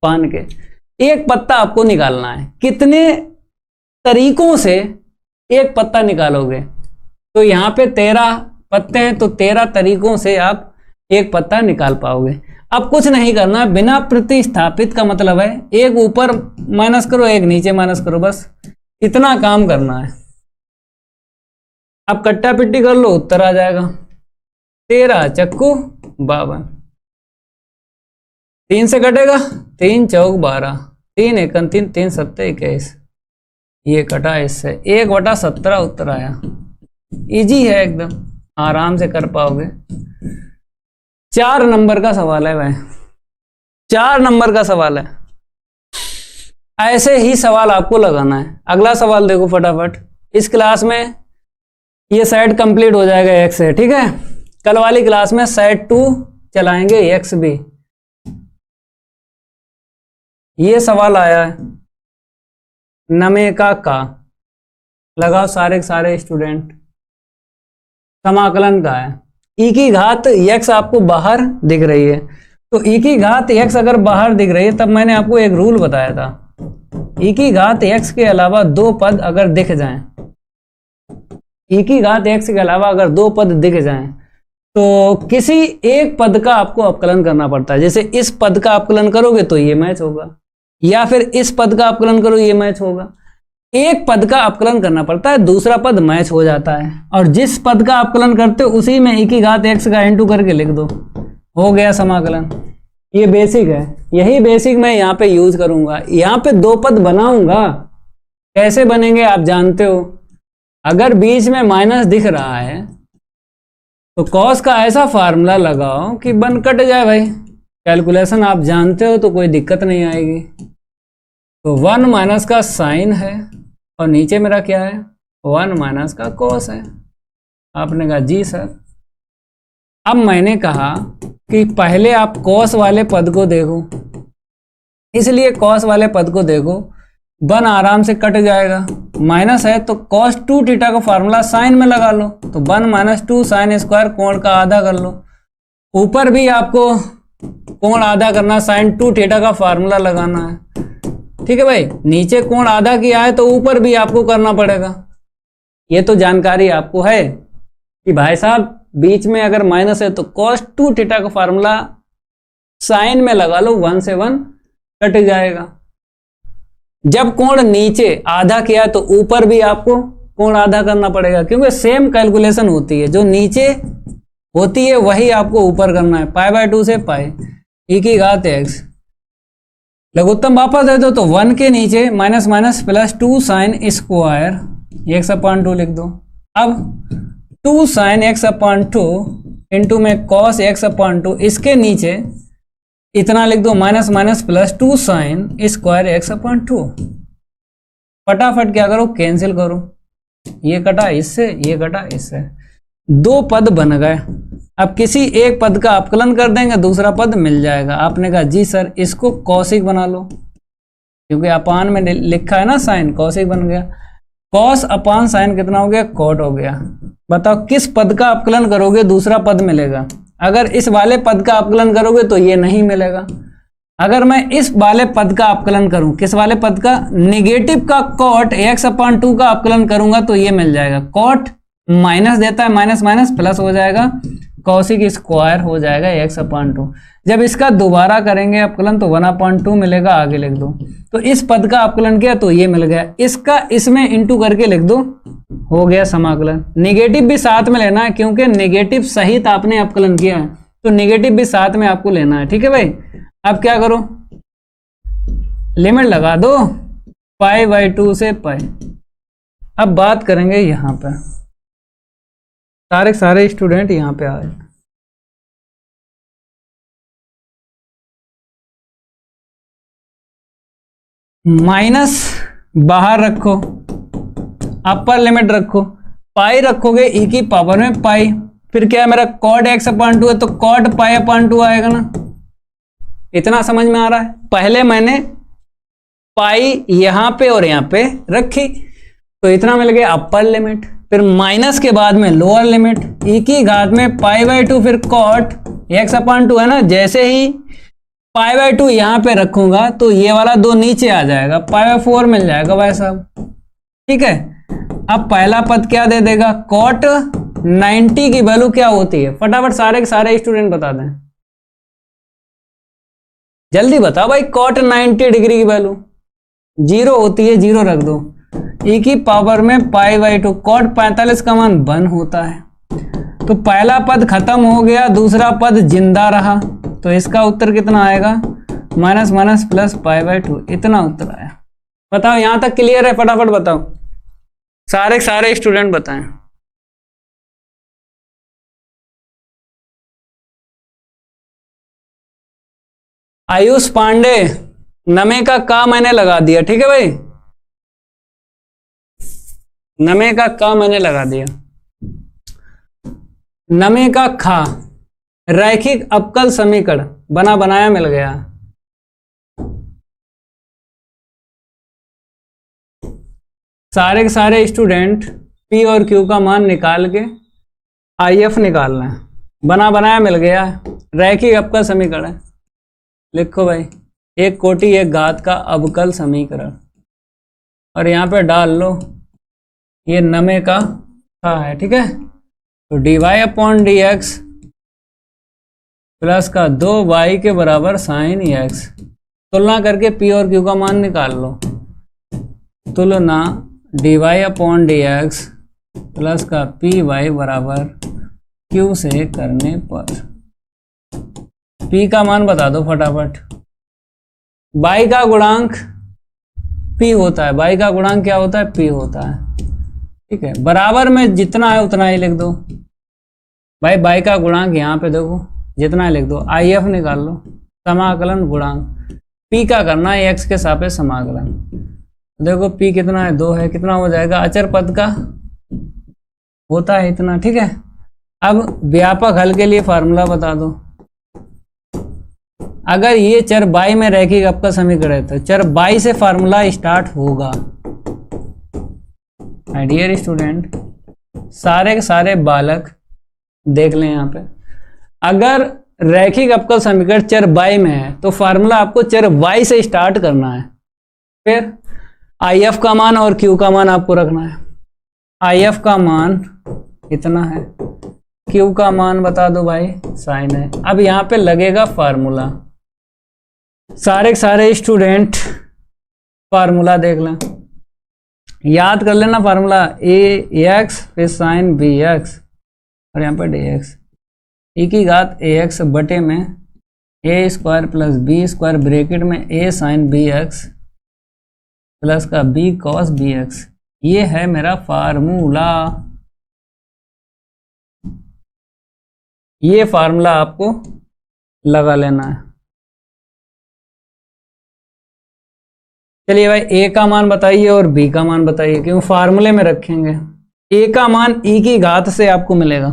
A: पान के, एक पत्ता आपको निकालना है। कितने तरीकों से एक पत्ता निकालोगे, तो यहाँ पे 13 पत्ते हैं, तो 13 तरीकों से आप एक पत्ता निकाल पाओगे। अब कुछ नहीं करना, बिना प्रतिस्थापित का मतलब है एक ऊपर माइनस करो एक नीचे माइनस करो, बस इतना काम करना है। अब कट्टा पिट्टी कर लो, उत्तर आ जाएगा 13 चक्कू 52। 3 से कटेगा, 3 चौक 12, 3 एकन 3, 3 सत्ते 21, ये कटा इससे 1/17 उत्तर आया। इजी है एकदम, आराम से कर पाओगे। 4 नंबर का सवाल है भाई, 4 नंबर का सवाल है। ऐसे ही सवाल आपको लगाना है। अगला सवाल देखो फटाफट, इस क्लास में ये सेट कंप्लीट हो जाएगा x से, ठीक है। कल वाली क्लास में सेट 2 चलाएंगे x भी। ये सवाल आया है नमेका का, लगाओ सारे सारे स्टूडेंट। समाकलन का है, e की घात x आपको बाहर दिख रही है, तो e की घात x अगर बाहर दिख रही है, तब मैंने आपको एक रूल बताया था, e की घात x के अलावा 2 पद अगर दिख जाएं, e की घात x के अलावा अगर 2 पद दिख जाएं, तो किसी एक पद का आपको अवकलन करना पड़ता है। जैसे इस पद का अवकलन करोगे तो ये मैच होगा, या फिर इस पद का अवकलन करो ये मैच होगा। एक पद का अवकलन करना पड़ता है, दूसरा पद मैच हो जाता है, और जिस पद का अवकलन करते हो उसी में e की घात x का इंटू करके लिख दो, हो गया समाकलन। ये बेसिक है, यही बेसिक मैं यहाँ पे यूज करूंगा। यहाँ पे 2 पद बनाऊंगा, कैसे बनेंगे आप जानते हो। अगर बीच में माइनस दिख रहा है तो कॉस का ऐसा फार्मूला लगाओ कि 1 कट जाए भाई। कैलकुलेशन आप जानते हो तो कोई दिक्कत नहीं आएगी। तो 1 माइनस का साइन है और नीचे मेरा क्या है, 1 माइनस का कॉस है। आपने कहा जी सर। अब मैंने कहा कि पहले आप कॉस वाले पद को देखो, इसलिए कॉस वाले पद को देखो, 1 आराम से कट जाएगा, माइनस है तो cos 2 थीटा का फार्मूला साइन में लगा लो, तो 1 माइनस 2 साइन स्क्वायर, कोण का आधा कर लो। ऊपर भी आपको कोण आधा करना, साइन 2 थीटा का फार्मूला लगाना है, ठीक है भाई। नीचे कोण आधा किया है तो ऊपर भी आपको करना पड़ेगा। ये तो जानकारी आपको है कि भाई साहब बीच में अगर माइनस है तो cos 2 थीटा का फार्मूला साइन में लगा लो, 1 से 1 कट जाएगा। जब कोण नीचे आधा किया तो ऊपर भी आपको कोण आधा करना पड़ेगा, क्योंकि सेम कैलकुलेशन होती है, जो नीचे होती है वही आपको ऊपर करना है। π/2 से पाई e की घात x, लघुत्तम वापस दे दो तो 1 के नीचे minus minus plus 2 sine square x/2 लिख दो। अब 2 साइन x/2 इंटू में cos x/2, इसके नीचे इतना लिख दो, minus minus plus 2 sine square x/2। फटाफट क्या करो, कैंसिल करो, ये कटा इससे, ये कटा इससे, 2 पद बन गए। अब किसी एक पद का अपकलन कर देंगे, दूसरा पद मिल जाएगा। आपने कहा जी सर इसको कौशिक बना लो, क्योंकि अपान में लिखा है ना साइन, कौशिक बन गया। कॉस अपान साइन कितना हो गया, कॉट हो गया। बताओ किस पद का अपकलन करोगे दूसरा पद मिलेगा। अगर इस वाले पद का अपकलन करोगे तो ये नहीं मिलेगा। अगर मैं इस वाले पद का अपकलन करूं, किस वाले पद का, निगेटिव का कॉट x/2 का अपकलन करूंगा तो ये मिल जाएगा। कॉट माइनस देता है, माइनस माइनस प्लस हो जाएगा, कौशिक स्क्वायर हो जाएगा x/2। जब इसका दोबारा करेंगे अपकलन तो 1/2 मिलेगा, आगे लिख दो। तो इस पद का अपकलन किया तो ये मिल गया, इसका इसमें इंटू करके लिख दो, हो गया समाकलन। निगेटिव भी साथ में लेना है क्योंकि निगेटिव सहित आपने अपकलन किया है, तो निगेटिव भी साथ में आपको लेना है, ठीक है भाई। अब क्या करो, लिमिट लगा दो π/2 से π। अब बात करेंगे यहां पर, सारे स्टूडेंट यहां पे आए। माइनस बाहर रखो, अपर लिमिट रखो, पाई रखोगे ई की पावर में पाई, फिर क्या है मेरा कॉट x/2 है तो कॉट π/2 आएगा ना। इतना समझ में आ रहा है। पहले मैंने पाई यहां पे और यहां पे रखी तो इतना मिल गया अपर लिमिट, फिर माइनस के बाद में लोअर लिमिट, ई की घात में π/2 फिर कॉट x/2 है ना। जैसे ही π/2 यहां पे रखूंगा तो ये वाला 2 नीचे आ जाएगा, π/4 मिल जाएगा भाई साहब, ठीक है। अब पहला पद क्या दे देगा, कॉट 90 की वैल्यू क्या होती है, फटाफट सारे के सारे स्टूडेंट बता दें, जल्दी बताओ भाई। कॉट 90 डिग्री की वैल्यू 0 होती है, 0 रख दो। ई की पावर में π/2, कॉट 45 का मान 1 होता है। तो पहला पद खत्म हो गया, दूसरा पद जिंदा रहा, तो इसका उत्तर कितना आएगा, माइनस माइनस प्लस π/2, इतना उत्तर आया। बताओ यहां तक क्लियर है, फटाफट बताओ, सारे स्टूडेंट बताएं। आयुष पांडे, नमे का मैंने लगा दिया, ठीक है भाई, नमे का मैंने लगा दिया। नमे का खा, रैखिक अवकल समीकरण बना बनाया मिल गया। सारे के सारे स्टूडेंट पी और क्यू का मान निकाल के IF निकालना है, बना बनाया मिल गया। रैखिक अवकल समीकरण लिखो भाई, एक कोटि एक घात का अवकल समीकरण, और यहाँ पे डाल लो ये नमे का है, ठीक है। तो dy/dx प्लस का 2y के बराबर sin x, तुलना करके p और q का मान निकाल लो। तुलना dy/dx प्लस का py बराबर q से करने पर p का मान बता दो फटाफट। y का गुणांक p होता है, y का गुणांक क्या होता है, p होता है, ठीक है। बराबर में जितना है उतना ही लिख दो भाई, y का गुणांक यहाँ पे देखो जितना है लिख दो। IF निकाल लो, समाकलन गुणांक, p का करना है x के सापेक्ष समाकलन। देखो p कितना है, 2 है, कितना हो जाएगा, अचर पद का होता है इतना, ठीक है। अब व्यापक हल के लिए फार्मूला बता दो। अगर ये चर y में रैखिक अवकल समीकरण है तो चर y से फार्मूला स्टार्ट होगा। माय डियर स्टूडेंट, सारे के सारे बालक देख लें यहाँ पे, अगर रैखिक अवकल समीकरण चर y में है तो फार्मूला आपको चर y से स्टार्ट करना है, फिर IF का मान और Q का मान आपको रखना है। IF का मान इतना है, Q का मान बता दो भाई साइन है। अब यहाँ पे लगेगा फार्मूला, सारे के सारे स्टूडेंट फार्मूला देख लें, याद कर लेना फार्मूला, AX फिर साइन BX और यहाँ पर DX, e की घात AX बटे में A² प्लस B² ब्रैकेट में A साइन BX प्लस का B cos BX, ये है मेरा फार्मूला। ये फार्मूला आपको लगा लेना है। चलिए भाई, A का मान बताइए और B का मान बताइए, क्यों फार्मूले में रखेंगे। A का मान e की घात से आपको मिलेगा,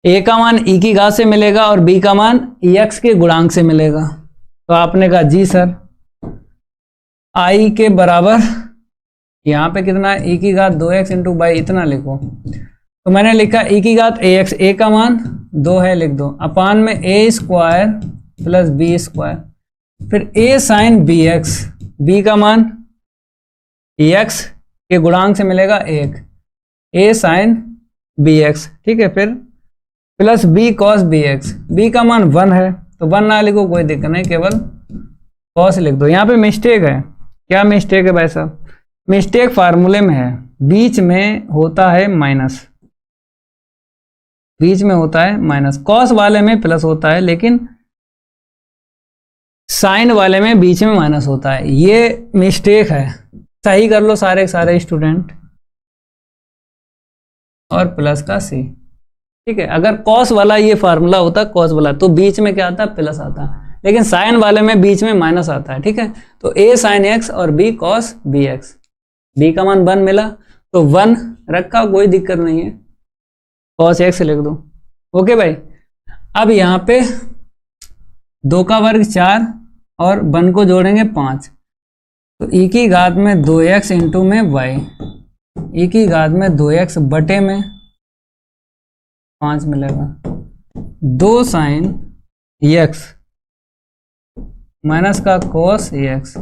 A: A का मान e की घात से मिलेगा और B का मान x के गुणांक से मिलेगा। तो आपने कहा जी सर, I के बराबर यहाँ पे कितना है, e की घात 2x इंटू बाई, इतना लिखो। तो मैंने लिखा e की घात ax, a का मान 2 है लिख दो, अपान में A² प्लस B²। फिर a sine B X, B का मान x के गुणांक से मिलेगा 1, a साइन बी एक्स, ठीक है। फिर plus b cos B X, B का मान 1 है तो 1 ना लिखो कोई दिक्कत नहीं, केवल कॉस लिख दो। यहाँ पे मिस्टेक है, क्या मिस्टेक है भाई साहब? मिस्टेक फार्मूले में है, बीच में होता है माइनस, बीच में होता है माइनस। कॉस वाले में प्लस होता है लेकिन साइन वाले में बीच में माइनस होता है, ये मिस्टेक है, सही कर लो सारे सारे स्टूडेंट। और प्लस का सी, ठीक है। अगर कॉस वाला ये फार्मूला होता कॉस वाला तो बीच में क्या आता? प्लस आता, लेकिन साइन वाले में बीच में माइनस आता है, ठीक है। तो a साइन एक्स और b cos B X, b का मान 1 मिला तो 1 रखा, कोई दिक्कत नहीं है, कॉस एक्स लिख दो। ओके भाई, अब यहाँ पे 2 का वर्ग 4 और 1 को जोड़ेंगे 5, तो e की घात में 2x इंटू में y, e की घात में 2x बटे में 5 मिलेगा। 2 साइन x माइनस का cos x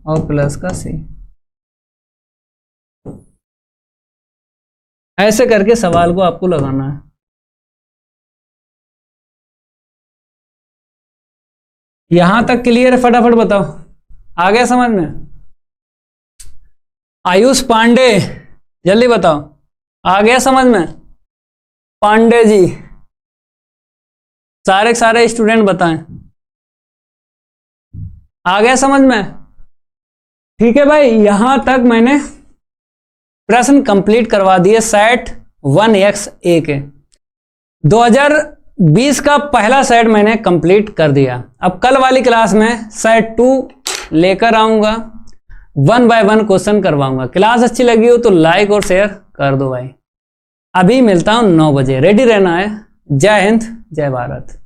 A: और प्लस का c। ऐसे करके सवाल को आपको लगाना है। यहां तक क्लियर है? फटाफट बताओ, आ गया समझ में? आयुष पांडे जल्दी बताओ, आ गया समझ में? पांडे जी, सारे सारे स्टूडेंट बताएं, आ गया समझ में? ठीक है भाई, यहां तक मैंने प्रश्न कंप्लीट करवा दिए सेट 1x के। 2020 का पहला सेट मैंने कंप्लीट कर दिया। अब कल वाली क्लास में सेट 2 लेकर आऊंगा, 1 बाय 1 क्वेश्चन करवाऊंगा। क्लास अच्छी लगी हो तो लाइक और शेयर कर दो भाई। अभी मिलता हूं 9 बजे, रेडी रहना है। जय हिंद, जय भारत।